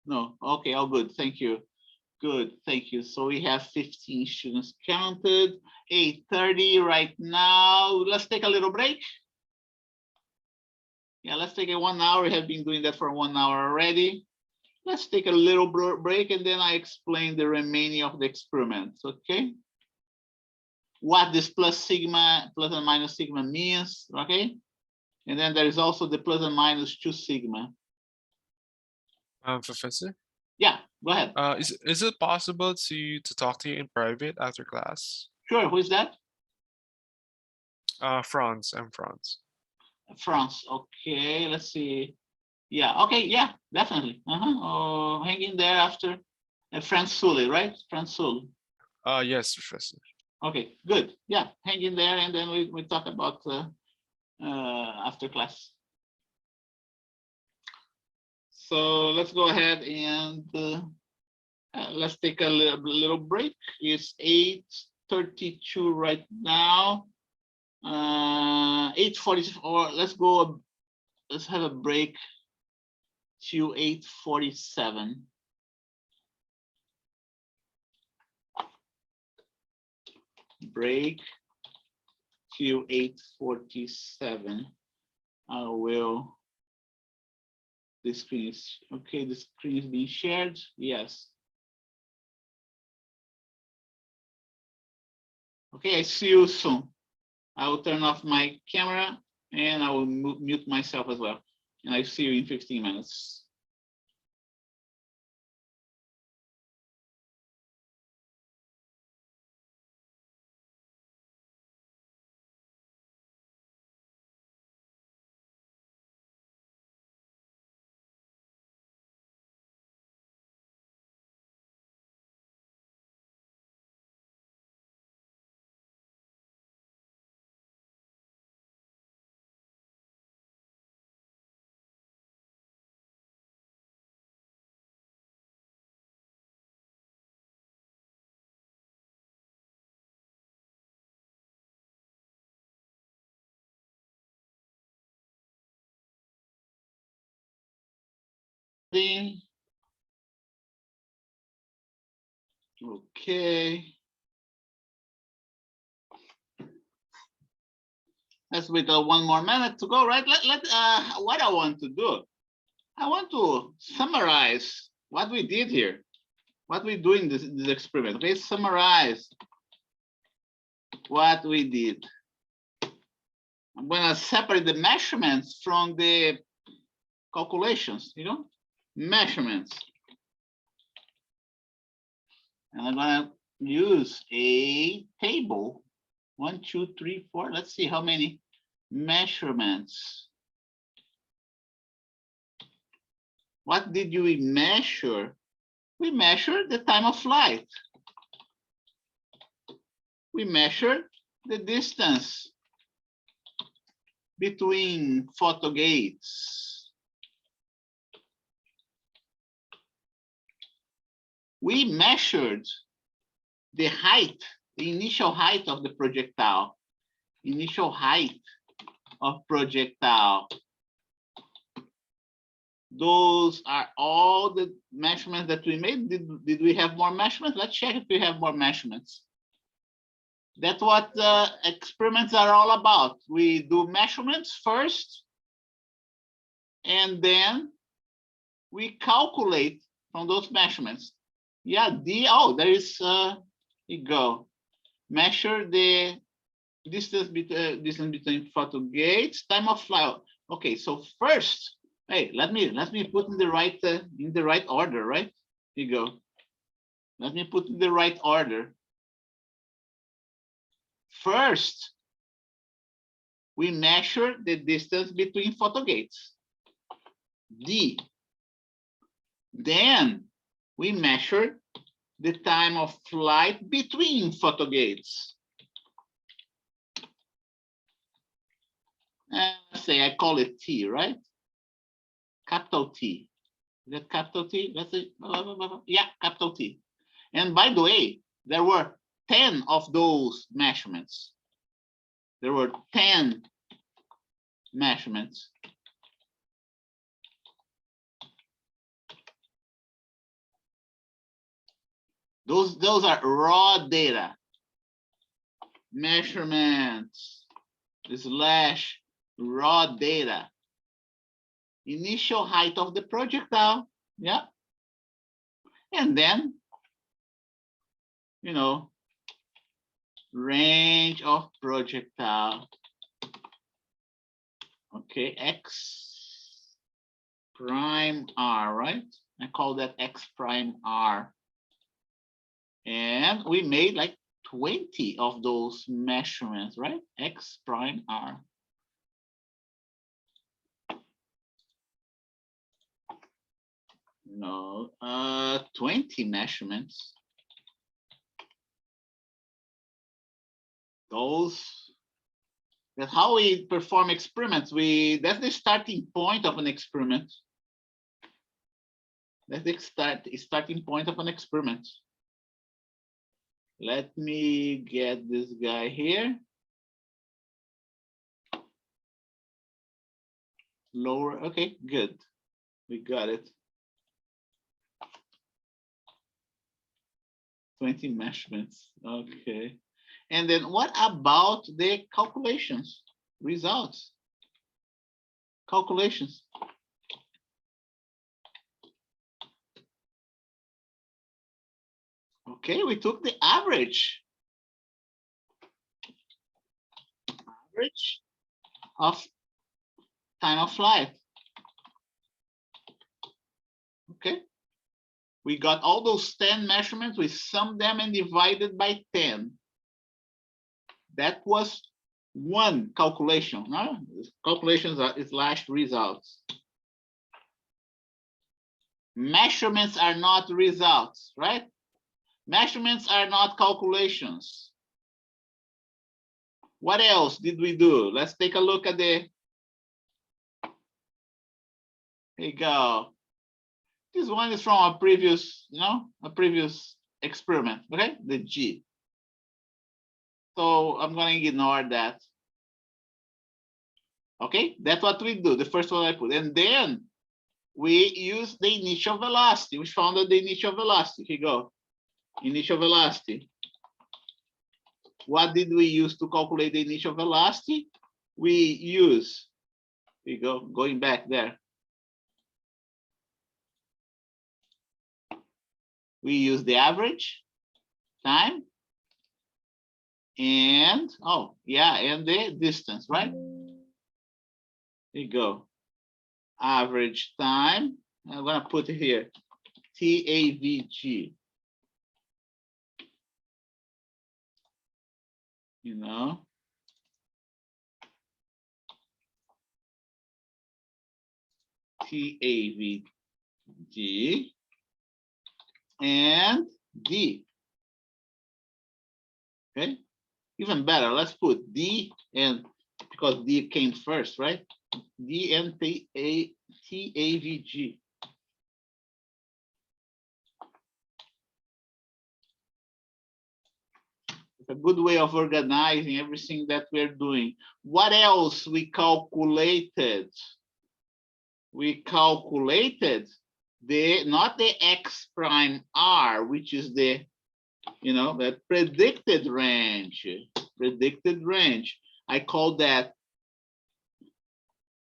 No, okay, all good, thank you. Good, thank you. So we have 15 students counted, 8:30 right now. Let's take a little break. Yeah, let's take a 1 hour. We have been doing that for 1 hour already. Let's take a little break and then I explain the remaining of the experiments, okay? What this plus and minus sigma means, okay? And then there is also the plus and minus 2 sigma. Professor, Yeah, go ahead. is it possible to talk to you in private after class? Sure, who is that? Franz, I'm Franz. France, okay, let's see. Yeah, okay, yeah, definitely. Oh, hang in there after. Franz Sully, right? Franz Sully. Yes, Professor. Okay, good. Yeah, hang in there and then we talk about after class. So let's go ahead and let's take a little break. It's 8:32 right now. 8:44. Let's have a break to 8:47. Break to 8:47. I will. The screen is okay. The screen is being shared. Yes. Okay, I see you soon. I will turn off my camera and I will mute myself as well. And I see you in 15 minutes. Okay. Let's wait one more minute to go, right? What I want to do, I want to summarize what we did here. what we do in this experiment. Okay, summarize what we did. I'm gonna separate the measurements from the calculations, measurements. And I'm gonna use a table. 1, 2, 3, 4. Let's see how many measurements. What did we measure? We measured the time of flight. We measured the distance between photo gates. We measured the height, the initial height of the projectile. Initial height of projectile. Those are all the measurements that we made. Did we have more measurements? Let's check if we have more measurements. That's what experiments are all about. We do measurements first, and then we calculate from those measurements. Yeah, there is, here you go. Measure the distance between photo gates, time of flight. Okay, so first, hey, let me put in the right order, right? Here you go. Let me put in the right order. First, we measure the distance between photo gates, D. Then we measure the time of flight between photo gates. Let's say I call it T, right? Capital T. Is that capital T? Let's say, yeah, capital T. And by the way, there were 10 of those measurements. There were 10 measurements. Those are raw data. Measurements slash raw data. Initial height of the projectile, yeah. And then, range of projectile. Okay, X prime R, right? I call that X prime R. And we made like 20 of those measurements, right? X prime R. No, 20 measurements. That's how we perform experiments. That's the starting point of an experiment. That's the starting point of an experiment. Let me get this guy here. Lower, okay, good. We got it. 20 measurements, okay. And then what about the calculations, results? Calculations. Okay, we took the average. Average of time of flight. Okay. We got all those 10 measurements, we summed them and divided by 10. That was one calculation. No? Calculations are slash results. Measurements are not results, right? Measurements are not calculations. What else did we do? Let's take a look at the, here you go. This one is from a previous, a previous experiment, okay? The G. So I'm going to ignore that. Okay, that's what we do. The first one I put. And then we use the initial velocity. We found out the initial velocity. Here you go. Initial velocity. What did we use to calculate the initial velocity? We use, here you go, going back there. we use the average time and, oh, yeah, and the distance, right? There you go. Average time. I'm going to put it here, TAVG. You know, TAVG and D. Okay, even better, let's put D and, because D came first, right? D and TAVG. It's a good way of organizing everything that we're doing. What else we calculated? We calculated the, not the X prime R, which is the, you know, the predicted range. Predicted range. I call that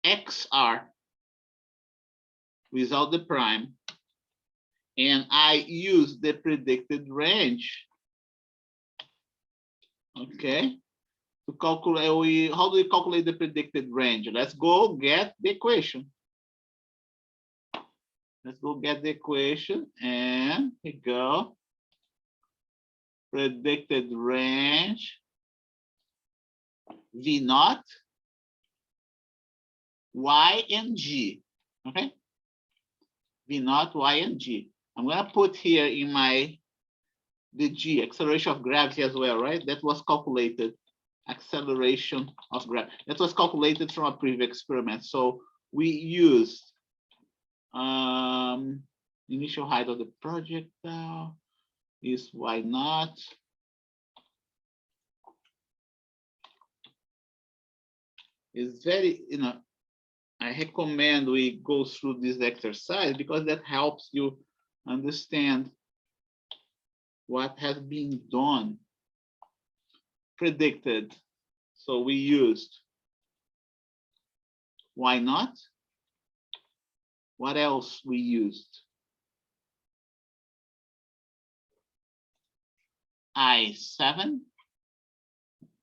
XR without the prime. And I use the predicted range. Okay. To calculate, how do we calculate the predicted range? Let's go get the equation. Let's go get the equation, and here we go. Predicted range V naught, Y and G. Okay. V naught, Y and G. I'm gonna put here in my the G, acceleration of gravity as well, right? That was calculated. Acceleration of gravity. That was calculated from a previous experiment. So we used initial height of the projectile is Y naught. It's very, you know, I recommend we go through this exercise because that helps you understand what has been done. Predicted. So we used Y naught. What else we used? I7.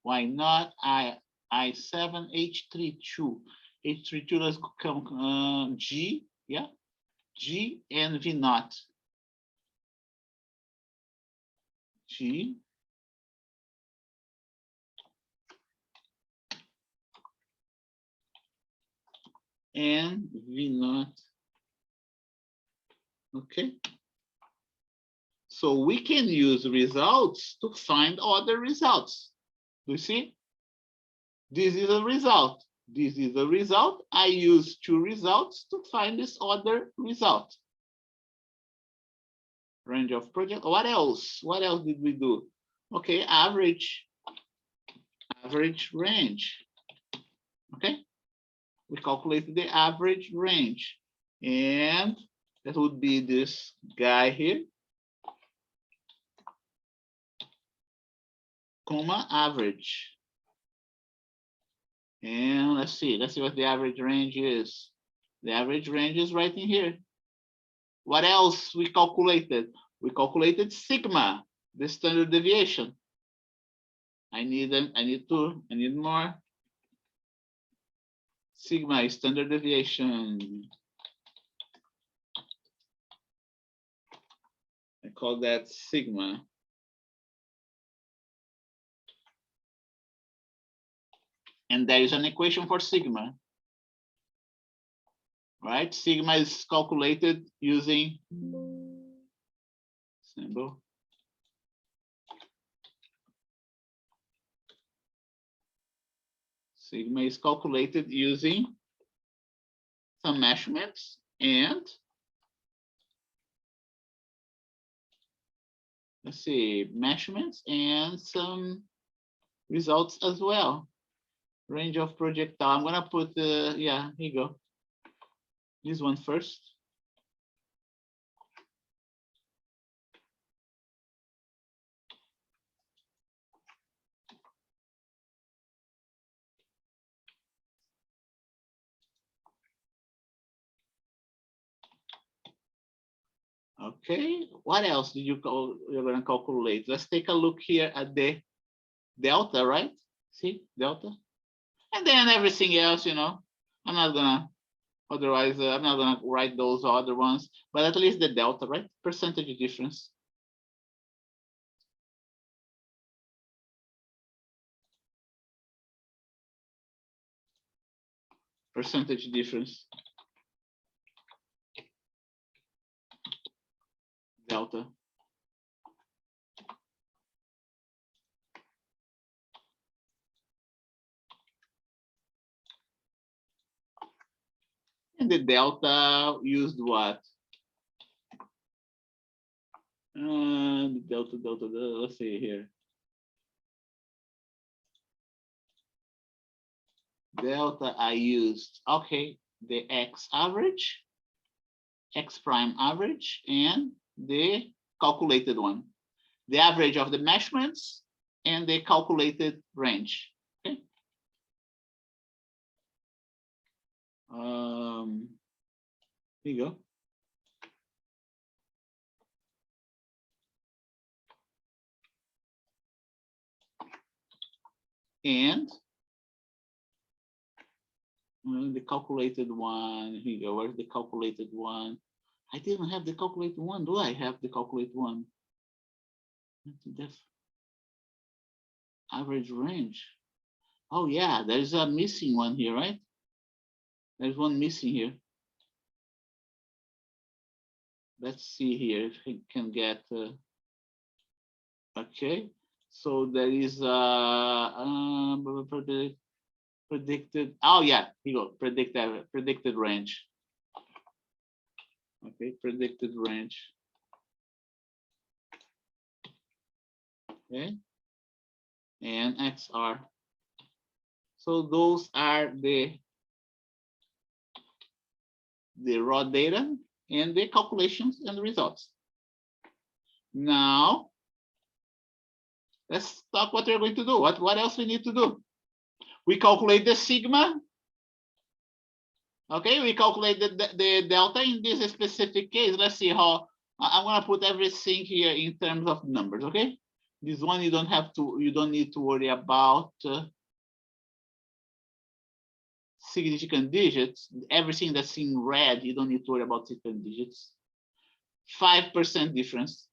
Y naught, I7, H32. H32, let's come G, yeah, G and V naught. G and V naught. Okay. So we can use results to find other results. You see? This is a result. This is a result. I use two results to find this other result. Range of project. What else? What else did we do? Okay, average range. Okay, we calculated the average range, and that would be this guy here, comma average. And let's see what the average range is. The average range is right in here. What else we calculated? We calculated sigma, the standard deviation. I need more. Sigma is standard deviation. I call that sigma. And there is an equation for sigma. Right? Sigma is calculated using symbol. Sigma is calculated using some measurements and let's see, measurements and some results as well. Range of projectile. I'm gonna put yeah, here you go. This one first. Okay, what else did you're gonna calculate? Let's take a look here at the delta, right? See, delta. And then everything else, I'm not gonna, otherwise I'm not gonna write those other ones, but at least the delta, right? Percentage difference. Percentage difference. Delta. And the delta used what? The delta, let's see here. Delta I used, okay, the X average, X prime average, and the calculated one. The average of the measurements and the calculated range. Okay. Here you go. And the calculated one, here you go, where's the calculated one? I didn't have the calculated one, do I have the calculated one? That's average range. Oh yeah, there's a missing one here, right? There's one missing here. Let's see here if we can get, okay. So there is predicted, oh yeah, here you go, predicted range. Okay, predicted range. Okay, and XR. So those are the raw data and the calculations and the results. Now, let's talk what we're going to do. What else we need to do? We calculate the sigma. Okay, we calculate the delta in this specific case. Let's see how I'm gonna put everything here in terms of numbers. Okay, this one you don't need to worry about significant digits. Everything that's in red, you don't need to worry about significant digits. 5% difference.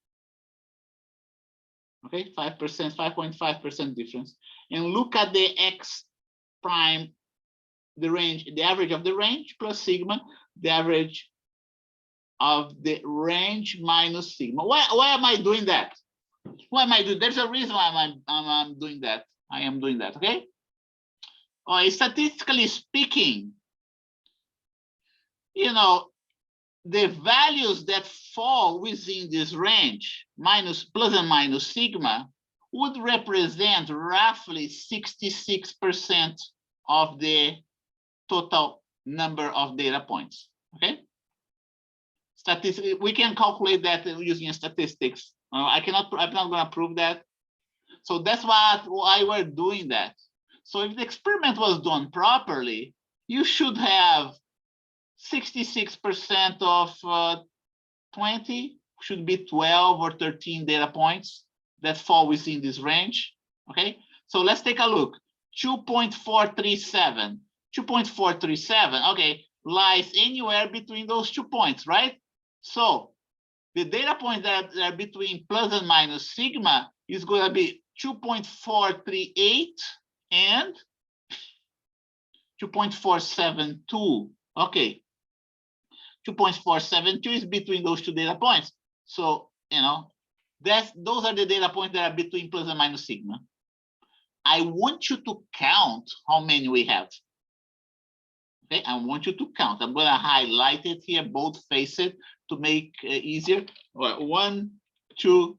Okay, 5%, 5.5% difference. And look at the X prime, the range, the average of the range plus sigma, the average of the range minus sigma. Why am I doing that? Why am I doing? There's a reason why I'm doing that. I am doing that. Okay. Statistically speaking, the values that fall within this range, plus and minus sigma, would represent roughly 66% of the total number of data points. Okay. Statistically, we can calculate that using statistics. I'm not going to prove that. So that's why we're doing that. So if the experiment was done properly, you should have 66% of 20 should be 12 or 13 data points that fall within this range. Okay, so let's take a look. 2.437. 2.437, okay, lies anywhere between those 2 points, right? So the data points that are between plus and minus sigma is going to be 2.438 and 2.472. Okay, 2.472 is between those two data points. So, those are the data points that are between plus and minus sigma. I want you to count how many we have. Okay, I want you to count. I'm going to highlight it here, boldface it to make it easier. All right, 1, 2.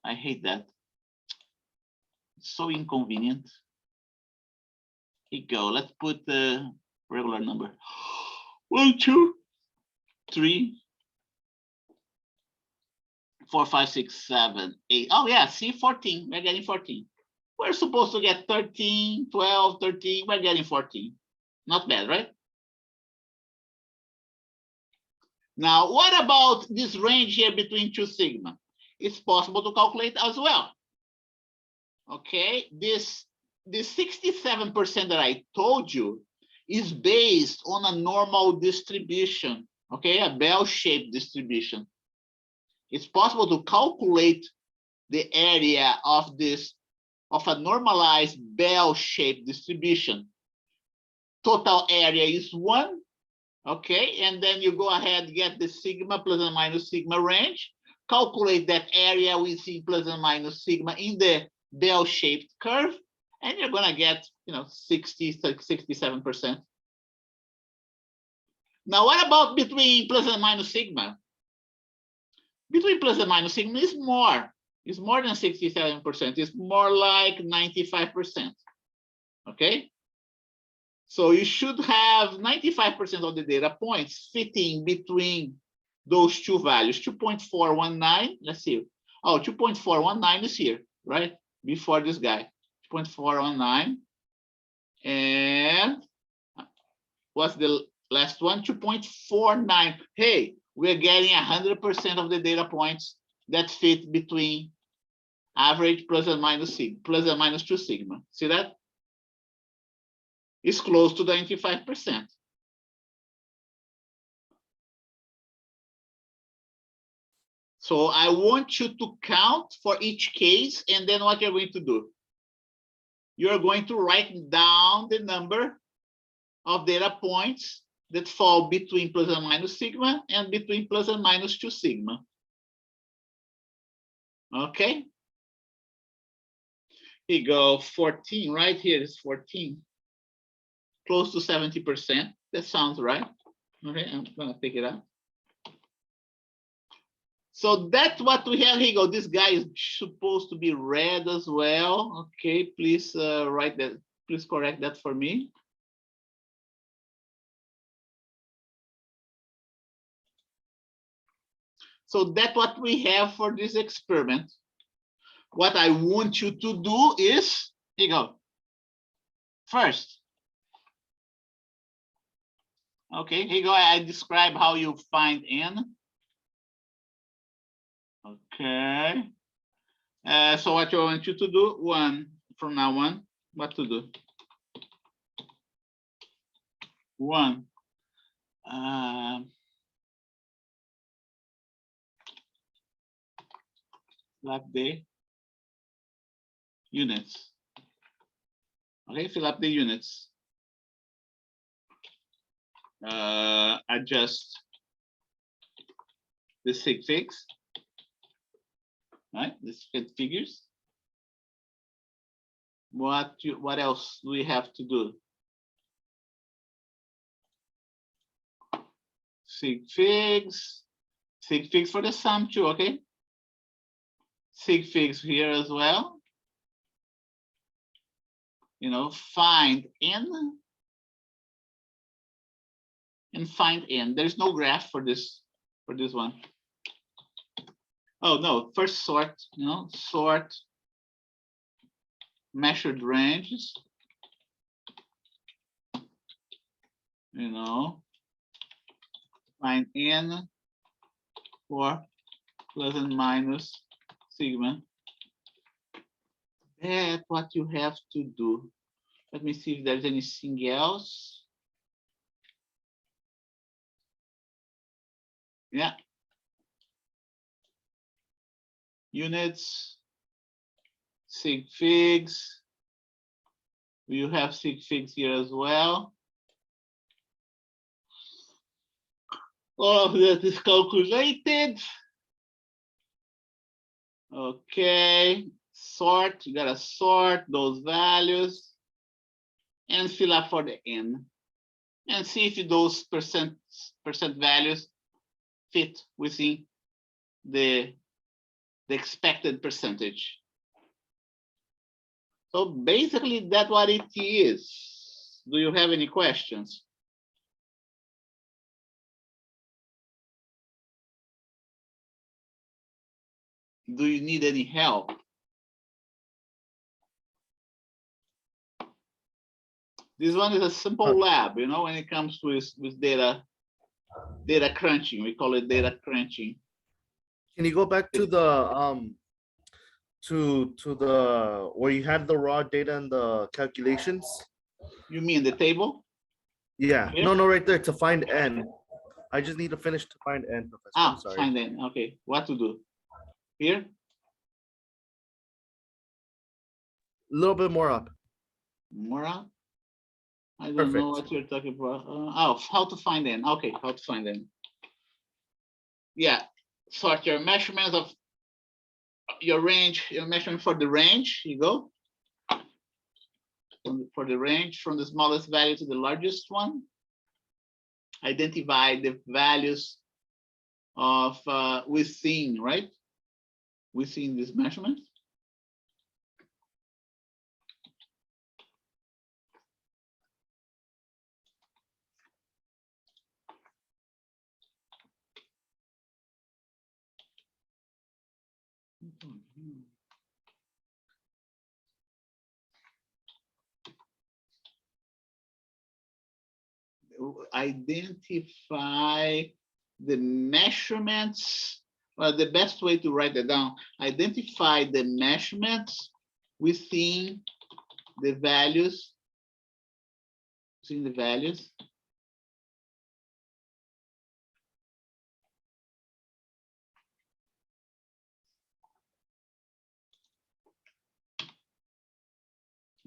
I hate that. It's so inconvenient. Here you go. Let's put the regular number. 1, 2, 3, 4, 5, 6, 7, 8. Oh yeah, see, 14. We're getting 14. We're supposed to get 13, 12, 13. We're getting 14. Not bad, right? Now, what about this range here between 2 sigma? It's possible to calculate as well. Okay, this 67% that I told you is based on a normal distribution, okay, a bell-shaped distribution. It's possible to calculate the area of a normalized bell-shaped distribution. Total area is 1, okay, and then you go ahead, get the sigma plus and minus sigma range, calculate that area within plus and minus sigma in the bell-shaped curve, and you're gonna get, 67%. Now, what about between plus and minus sigma? Between plus and minus sigma is more. It's more than 67%. It's more like 95%. Okay? So you should have 95% of the data points fitting between those two values, 2.419. Let's see. Oh, 2.419 is here, right? Before this guy, 2.419. And what's the last one? 2.49. Hey, we're getting 100% of the data points that fit between average plus and minus 2 sigma. See that? It's close to 95%. So I want you to count for each case, and then what you're going to do? You're going to write down the number of data points that fall between plus and minus sigma and between plus and minus 2 sigma. Okay? Here you go, 14, right here is 14. Close to 70%. That sounds right. Okay, I'm gonna pick it up. So that's what we have. Here you go. This guy is supposed to be red as well. Okay, please write that. Please correct that for me. So that's what we have for this experiment. What I want you to do is, here you go. First, okay, here you go. I describe how you find n. Okay. So what I want you to do, from now on, what to do? 1. Like the units. Okay, fill up the units. Adjust the sig figs. Right, the figures. What else do we have to do? Sig figs for the sum too, okay? Sig figs here as well. Find n and find n. There's no graph for this one. Oh no, first sort, sort measured ranges. Find n for plus and minus sigma. That's what you have to do. Let me see if there's anything else. Yeah. Units, sig figs. You have sig figs here as well. All of that is calculated. Okay, sort, you gotta sort those values and fill up for the n and see if those percent values fit within the expected percentage. So basically that's what it is. Do you have any questions? Do you need any help? This one is a simple lab, when it comes with data Data crunching, we call it data crunching. Can you go back to the to the where you had the raw data and the calculations? You mean the table? Yeah, Here? no, right there to find n. I just need to finish to find n, Professor. I'm sorry. Fine then, okay, what to do? Here? A little bit more up. More up? I don't Perfect. know what you're talking about. Oh, how to find n, okay, how to find n. Yeah, sort your measurements of your range, your measurement for the range, you go. For the range from the smallest value to the largest one. Identify the values of within, right? Within this measurement. Identify the measurements. Well, the best way to write it down, identify the measurements within the values. Within the values.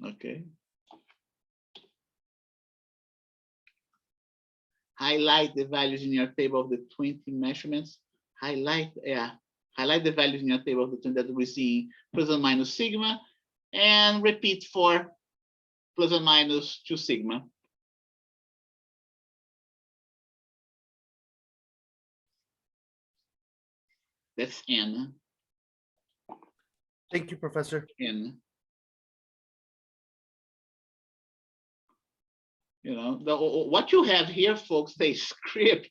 Okay. Highlight the values in your table of the 20 measurements. Highlight the values in your table of the 20 that we see plus or minus sigma, and repeat for plus or minus 2 sigma. That's n. Thank you, Professor. N. You know, what you have here, folks, a script,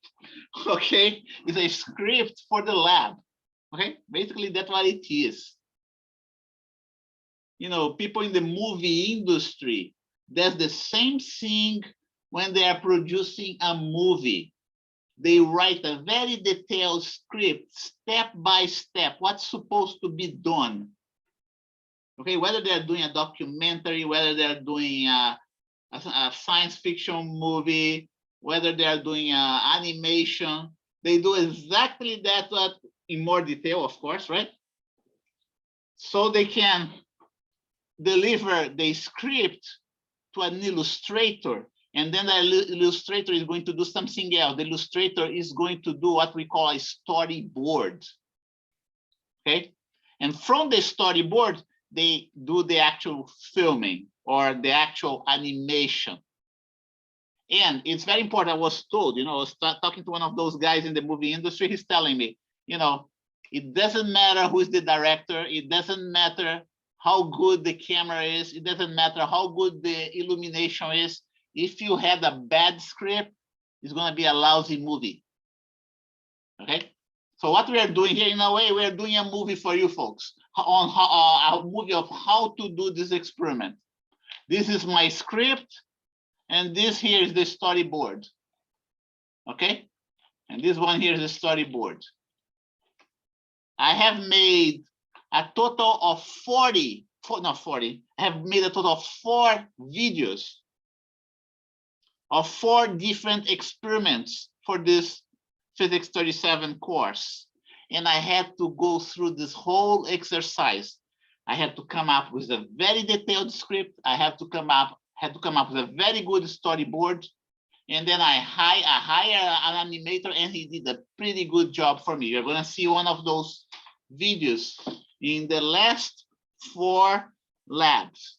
okay, is a script for the lab, okay? Basically, that's what it is. You know, people in the movie industry, there's the same thing when they are producing a movie. They write a very detailed script, step by step, what's supposed to be done. Okay, whether they're doing a documentary, whether they're doing a science fiction movie, whether they are doing animation, they do exactly that, but in more detail, of course, right? So they can deliver the script to an illustrator, and then the illustrator is going to do something else. The illustrator is going to do what we call a storyboard, okay? And from the storyboard, they do the actual filming or the actual animation. And it's very important. I was told, you know, I was talking to one of those guys in the movie industry. He's telling me, you know, it doesn't matter who is the director. It doesn't matter how good the camera is. It doesn't matter how good the illumination is. If you had a bad script, it's going to be a lousy movie. Okay. So what we are doing here, in a way, we are doing a movie for you folks, on a movie of how to do this experiment. This is my script, and this here is the storyboard. Okay, and this one here is the storyboard. I have made a total of 40. I have made a total of 4 videos of 4 different experiments for this Physics 37 course. And I had to go through this whole exercise. I had to come up with a very detailed script. I had to come up with a very good storyboard. And then I hire an animator, and he did a pretty good job for me. You're going to see one of those videos in the last 4 labs.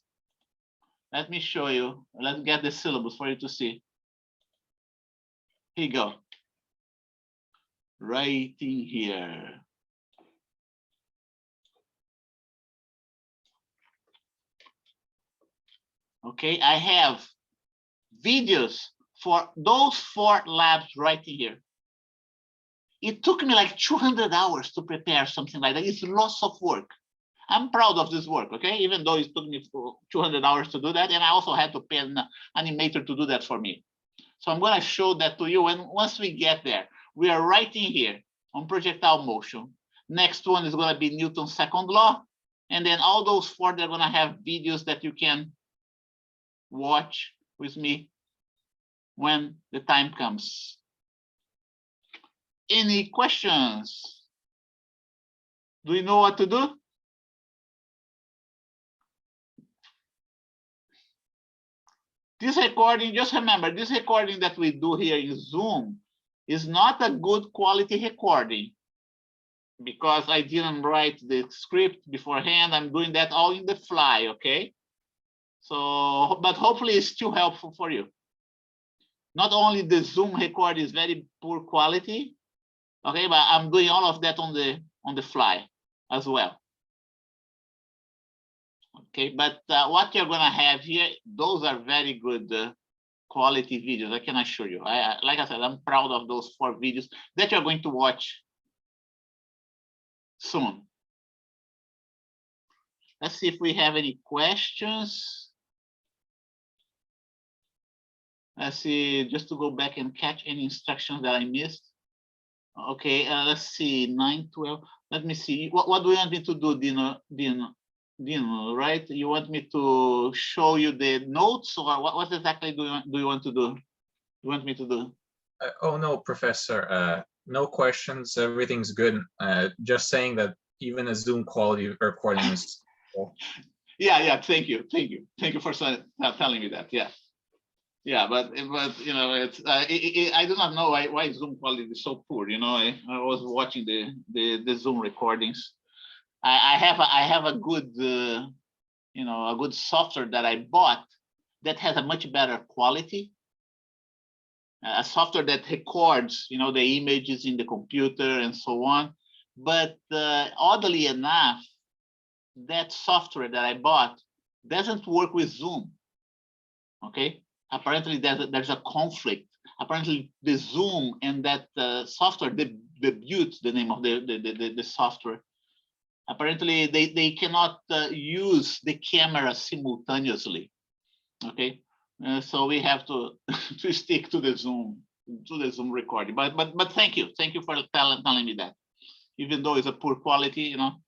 Let me show you. Let's get the syllabus for you to see. Here you go. Right in here. Okay, I have videos for those 4 labs right here. It took me like 200 hours to prepare something like that. It's lots of work. I'm proud of this work, okay? Even though it took me 200 hours to do that, and I also had to pay an animator to do that for me. So I'm going to show that to you. And once we get there, we are writing here on projectile motion. Next one is going to be Newton's second law. And then all those four, they're going to have videos that you can watch with me when the time comes. Any questions? Do you know what to do? This recording, just remember, this recording that we do here in Zoom is not a good quality recording because I didn't write the script beforehand. I'm doing that all in the fly, okay? So, but hopefully it's still helpful for you. Not only the Zoom record is very poor quality, okay, but I'm doing all of that on the fly as well. Okay, but what you're gonna have here, those are very good quality videos, I can assure you. Like I said, I'm proud of those 4 videos that you're going to watch soon. Let's see if we have any questions. Let's see, just to go back and catch any instructions that I missed. Okay, let's see, 9:12. Let me see. What do you want me to do, Dino, right? You want me to show you the notes, or what exactly do you want to do? You want me to do? Oh no, Professor. No questions. Everything's good. Just saying that even a Zoom quality recording is. Yeah. Thank you for telling me that. Yeah, but you know, it's I do not know why Zoom quality is so poor. You know, I was watching the Zoom recordings. I have a good you know, a good software that I bought that has a much better quality. A software that records, you know, the images in the computer and so on. But oddly enough, that software that I bought doesn't work with Zoom. Okay, apparently there's a conflict. Apparently the Zoom and that software, the Butte, the name of the software, apparently they cannot use the camera simultaneously. Okay, so we have to to stick to the Zoom recording. But thank you for telling me that. Even though it's a poor quality, you know,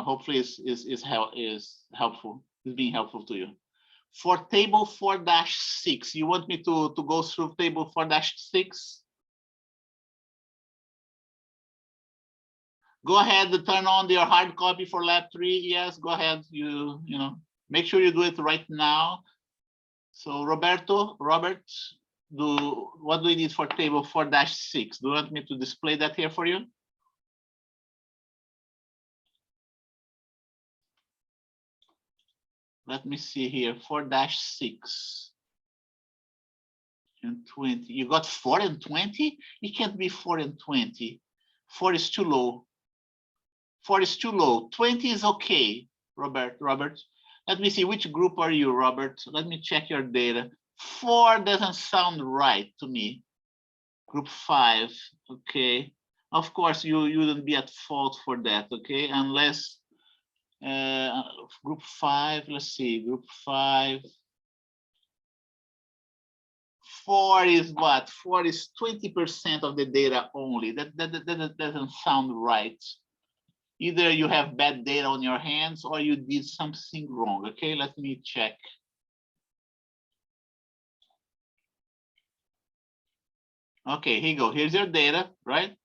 hopefully is helpful. Is being helpful to you. For table 4-6, you want me to go through table 4-6? Go ahead, turn on your hard copy for lab 3. Yes, go ahead. You know, make sure you do it right now. So Robert, what do we need for table 4-6? Do you want me to display that here for you? Let me see here, 4-6 and 20. You got 4 and 20? It can't be 4 and 20. 4 is too low. 4 is too low. 20 is okay, Robert. Let me see, which group are you, Robert? Let me check your data. 4 doesn't sound right to me. Group 5, okay. Of course, you wouldn't be at fault for that, okay? Unless group 5, let's see, group 5. 4 is what? 4 is 20% of the data only. That doesn't sound right. Either you have bad data on your hands or you did something wrong. Okay, let me check. Okay, here you go. Here's your data, right?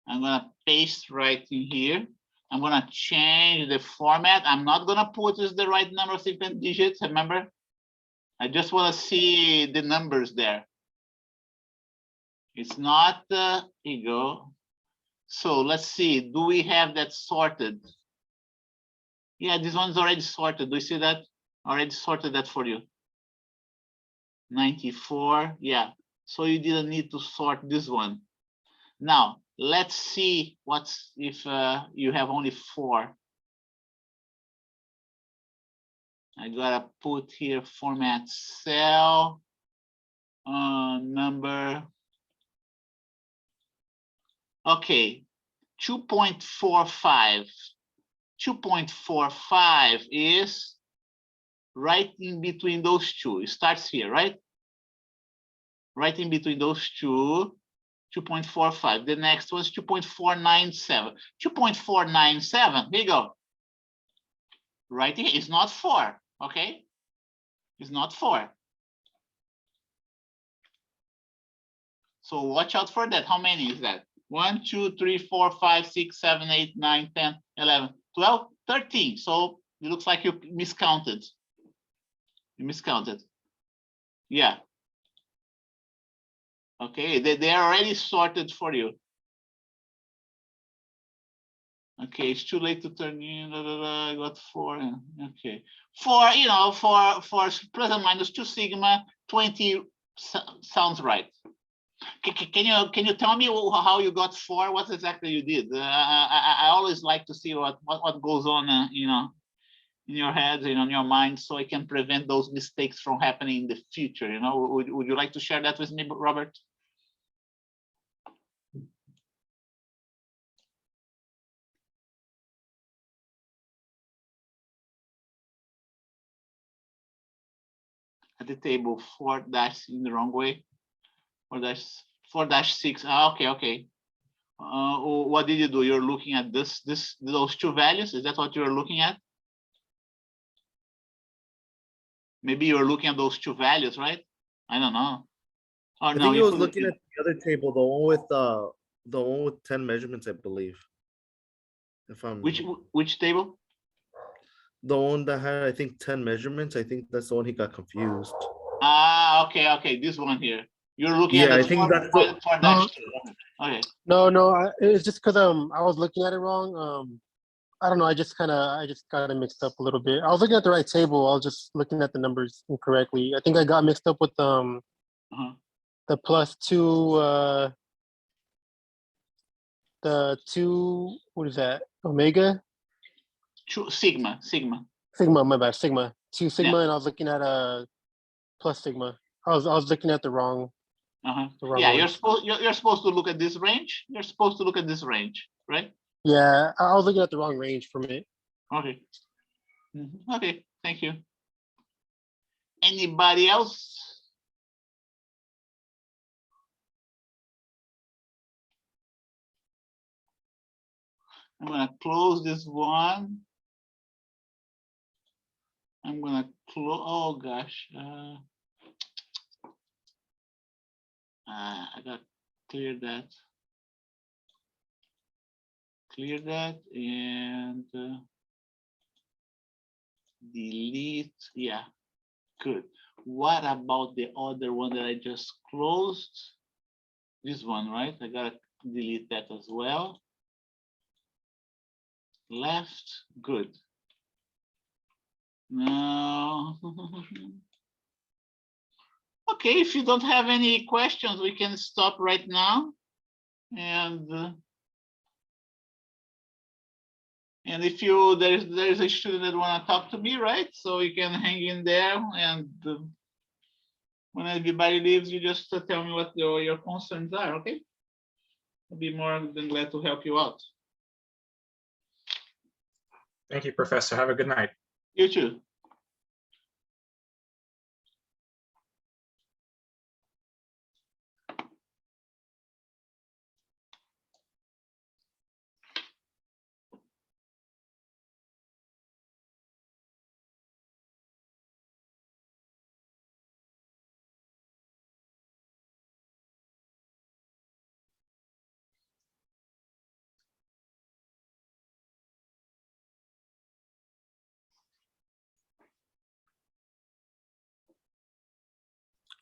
I'm gonna paste right in here. I'm gonna change the format. I'm not gonna put is the right number of sequence digits, remember? I just wanna see the numbers there. It's not, here you go. So let's see, do we have that sorted? Yeah, this one's already sorted. Do you see that? Already sorted that for you. 94, yeah. So you didn't need to sort this one. Now, let's see what's if you have only 4. I gotta put here format cell, number. Okay, 2.45. 2.45 is right in between those two. It starts here, right? Right in between those two, 2.45. The next one's 2.497. 2.497, here you go. Right here, it's not 4, okay? It's not 4. So watch out for that. How many is that? 1, 2, 3, 4, 5, 6, 7, 8, 9, 10, 11, 12, 13. So it looks like you miscounted. You miscounted. Yeah. Okay, they are already sorted for you. Okay, it's too late to turn in. I got 4. Okay, for plus and minus 2 sigma 20 sounds right. Can you tell me how you got 4? What exactly you did? I always like to see what goes on, in your head, in your mind, so I can prevent those mistakes from happening in the future. Would you like to share that with me, Robert? At the table 4 dash in the wrong way. 4-6. Okay. What did you do? You're looking at those two values. Is that what you're looking at? Maybe you're looking at those two values, right? I don't know. Oh I no, think I you was put looking at the other table, the one with 10 measurements, I believe. If I'm which table? the one that had, I think, 10 measurements. I think that's the one he got confused. Okay. This one here. You're looking at Yeah, the I think that's the. 4-2. Okay. No, it's just because I was looking at it wrong. I don't know. I just got it mixed up a little bit. I was looking at the right table. I was just looking at the numbers incorrectly. I think I got mixed up with Uh-huh. the +2. The 2. What is that? Omega. Sigma. Sigma. My bad. Sigma. 2 sigma, Yeah. and I was looking at plus sigma. I was looking at the wrong. Uh-huh. The wrong Yeah, ones. you're supposed to look at this range. You're supposed to look at this range, right? Yeah, I was looking at the wrong range from it. Okay. Okay, thank you. Anybody else? I'm gonna close this one. I'm gonna close. Oh gosh. I got clear that. Clear that and delete. Yeah, good. What about the other one that I just closed? This one, right? I gotta delete that as well. Left, good. Now, okay, if you don't have any questions, we can stop right now. And if there's a student that want to talk to me, right? So you can hang in there, and when everybody leaves, you just tell me what your concerns are, okay? I'll be more than glad to help you out. Thank you, Professor. Have a good night. You too.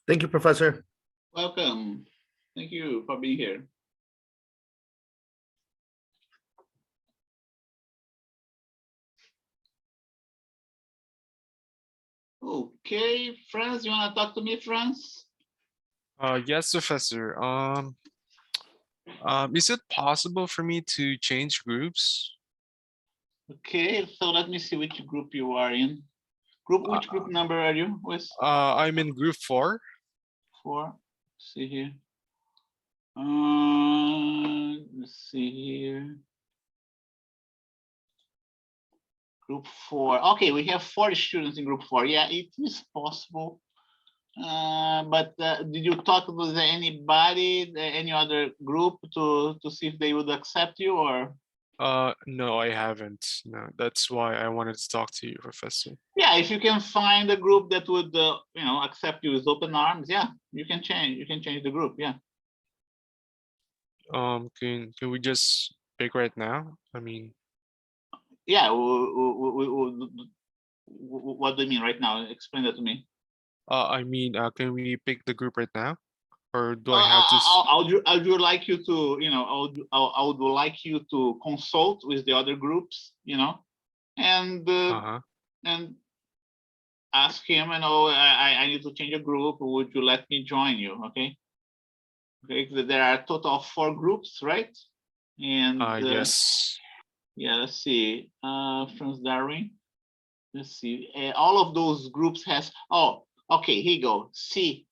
Thank you, Professor. Welcome. Thank you for being here. Okay, Franz, you want to talk to me, Franz? Yes, Professor. Is it possible for me to change groups? Okay, so let me see which group you are in. Which group number are you with? I'm in group 4. 4. Let's see here. Let's see here. Group 4. Okay, we have 40 students in group 4. Yeah, it is possible. But did you talk with anybody, any other group to see if they would accept you, or? No, I haven't. No, that's why I wanted to talk to you, Professor. Yeah, if you can find a group that would, accept you with open arms, yeah, you can change. You can change the group. Yeah. Can we just pick right now? I mean, Yeah. What do you mean right now? Explain that to me. can we pick the group right now, or do I have to? I would like you to, I would like you to consult with the other groups, and and ask him, I need to change a group. Would you let me join you? Okay. Okay. There are a total of 4 groups, right? And Yes. yeah, let's see. Franz Darwin. Let's see. All of those groups has. Oh, okay. Here you go. See.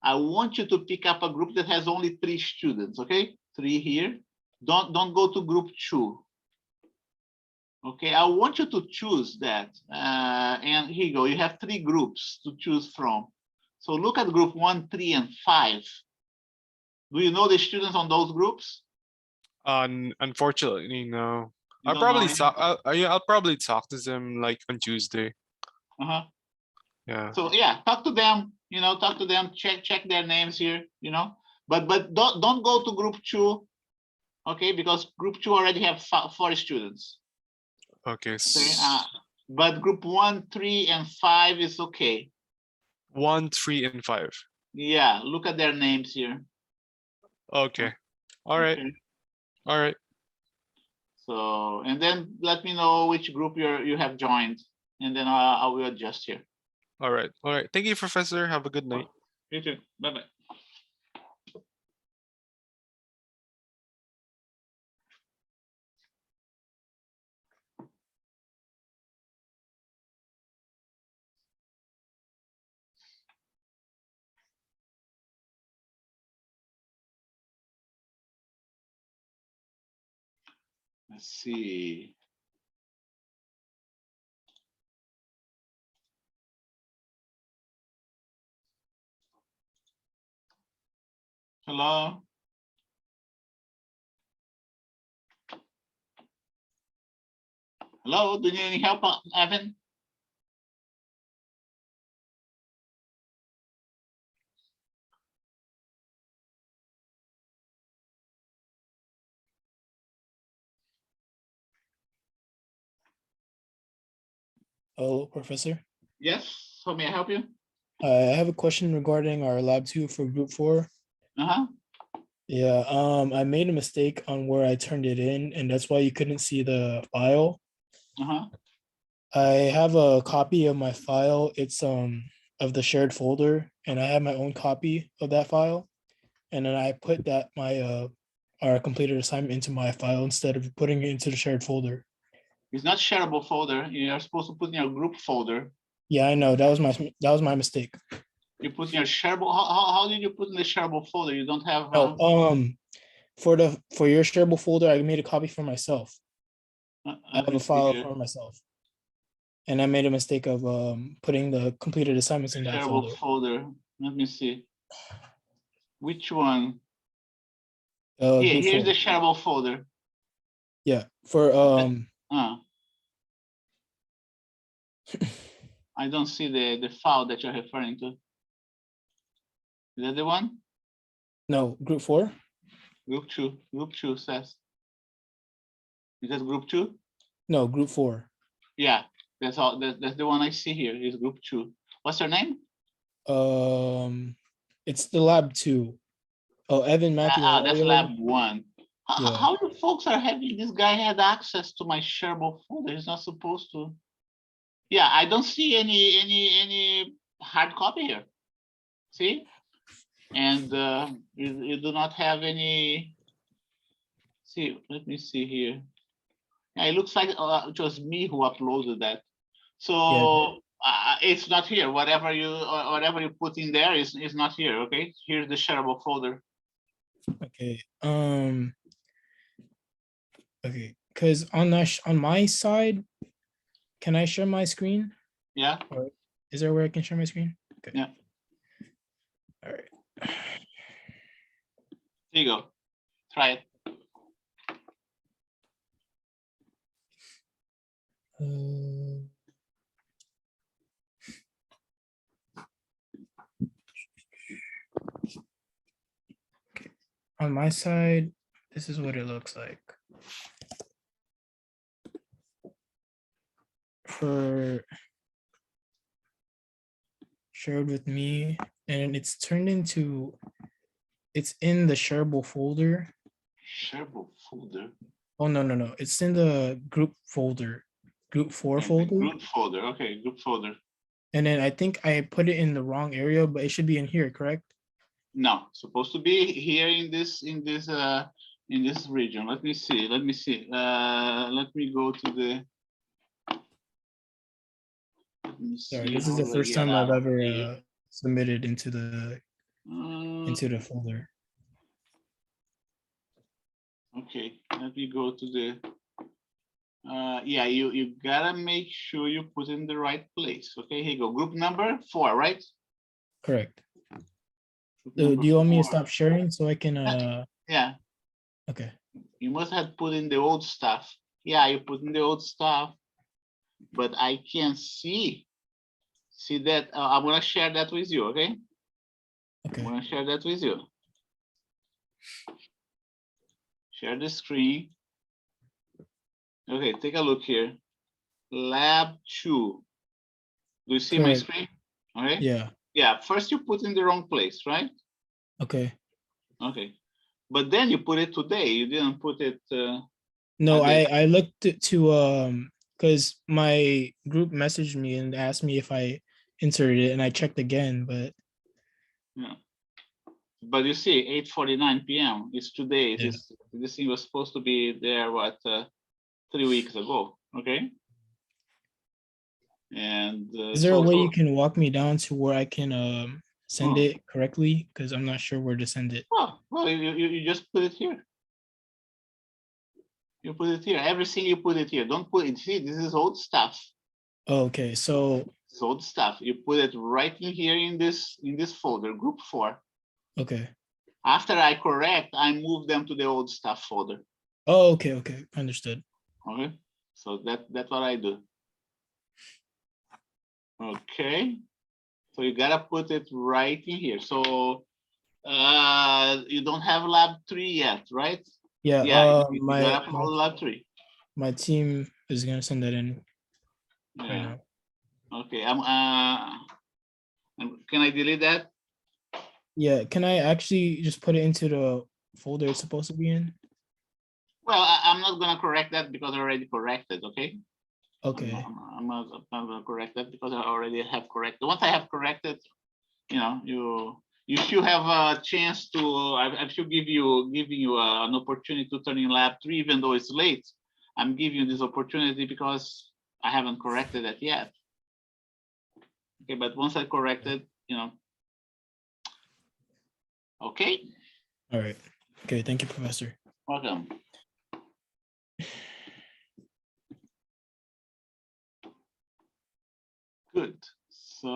I want you to pick up a group that has only 3 students, okay? 3 here. Don't go to group 2. Okay, I want you to choose that. And here you go. You have 3 groups to choose from. So look at group 1, 3, and 5. Do you know the students on those groups? Unfortunately, no. You I'll don't probably know talk. I'll probably talk to them like on Tuesday. Uh-huh. Yeah. So yeah, talk to them, talk to them, check their names here, but don't go to group 2, okay, because group 2 already have 40 students. Okay. Okay, but group 1, 3, and 5 is okay. 1, 3, and 5. Yeah, look at their names here. Okay. All right. Okay. All right. So, and then let me know which group you have joined, and then I will adjust here. All right. All right. Thank you, Professor. Have a good night. You too. Bye-bye. Let's see. Hello. Hello, do you need any help, Evan? Hello, Professor. Yes, how may I help you? I have a question regarding our lab 2 for group 4. Uh-huh. Yeah, I made a mistake on where I turned it in, and that's why you couldn't see the file. Uh-huh. I have a copy of my file. It's of the shared folder, and I have my own copy of that file. And then I put that our completed assignment into my file instead of putting it into the shared folder. It's not shareable folder. You're supposed to put in your group folder. Yeah, I know. That was my mistake. You put in your shareable. How did you put in the shareable folder? You don't have. For your shareable folder, I made a copy for myself. I have a file here. for myself. And I made a mistake of putting the completed assignments in that Shareable folder. Let me see. Which one? Here's the shareable folder. Yeah, for I don't see the file that you're referring to. Is that the one? No, group 4. Group 2. Group 2 says. Is that group 2? No, group 4. Yeah, that's all. That's the one I see here. Is group 2. What's your name? It's the lab 2. Oh, Evan Matthew. That's lab 1. Yeah. How you folks are having this guy had access to my shareable folder? He's not supposed to. Yeah, I don't see any hard copy here. See, and you do not have any. See, let me see here. Yeah, it looks like it was me who uploaded that. So it's not here. Whatever you put in there is not here. Okay, here's the shareable folder. Okay. Okay, because on my side, can I share my screen? Yeah, Or is there a way I can share my screen? Okay. Yeah. All right. here you go. Try it. Okay. On my side, this is what it looks like. For shared with me, and it's turned into, it's in the shareable folder. Shareable folder. Oh, no. It's in the group folder, group 4 Okay, folder. Group folder. Okay, group folder. And then I think I put it in the wrong area, but it should be in here, correct? No, supposed to be here in this region. Let me see. Let me see. Let me go to the. Let me Sorry, see this is the how I first get time I've out ever here. submitted into the Uh, folder. Okay, let me go to the. Yeah, you gotta make sure you put in the right place. Okay, here you go. Group number 4, right? Correct. Group Do number you want me to 4. stop sharing so I can Yeah, okay. you must have put in the old stuff. Yeah, you put in the old stuff, but I can't see that. I'm gonna share that with you. Okay, I'm Okay. gonna share that with you. Share the screen. Okay, take a look here. Lab 2. Do you see my Correct. screen? Okay. Yeah. Yeah. First, you put in the wrong place, right? Okay. Okay. But then you put it today. You didn't put it. No, Okay. I looked to because my group messaged me and asked me if I inserted it, and I checked again, but Yeah. But you see, 8:49 p.m. It's today. Yeah. This thing was supposed to be there 3 weeks ago. Okay. And is there a way you can walk me down to where I can send Oh. it correctly? Because I'm not sure where to send it. well, you just put it here. You put it here. Everything you put it here. Don't put it. See, this is old stuff. Oh, okay, so It's old stuff. You put it right in here in this folder, group 4. okay. After I correct, I move them to the old stuff folder. Oh, okay, understood. Okay, so that's what I do. Okay, so you gotta put it right in here. So you don't have lab 3 yet, right? Yeah, Yeah, you gotta put lab 3. my team is gonna send that in right Yeah. now. Okay, can I delete that? Yeah, can I actually just put it into the folder it's supposed to be in? Well, I'm not gonna correct that because I already corrected. Okay. Okay. I'm not gonna correct that because I already have corrected. Once I have corrected, you should have a chance to. I should giving you an opportunity to turn in lab 3, even though it's late. I'm giving you this opportunity because I haven't corrected it yet. Okay, but once I corrected, Okay. All right. Okay. Thank you, Professor. Welcome. Good. So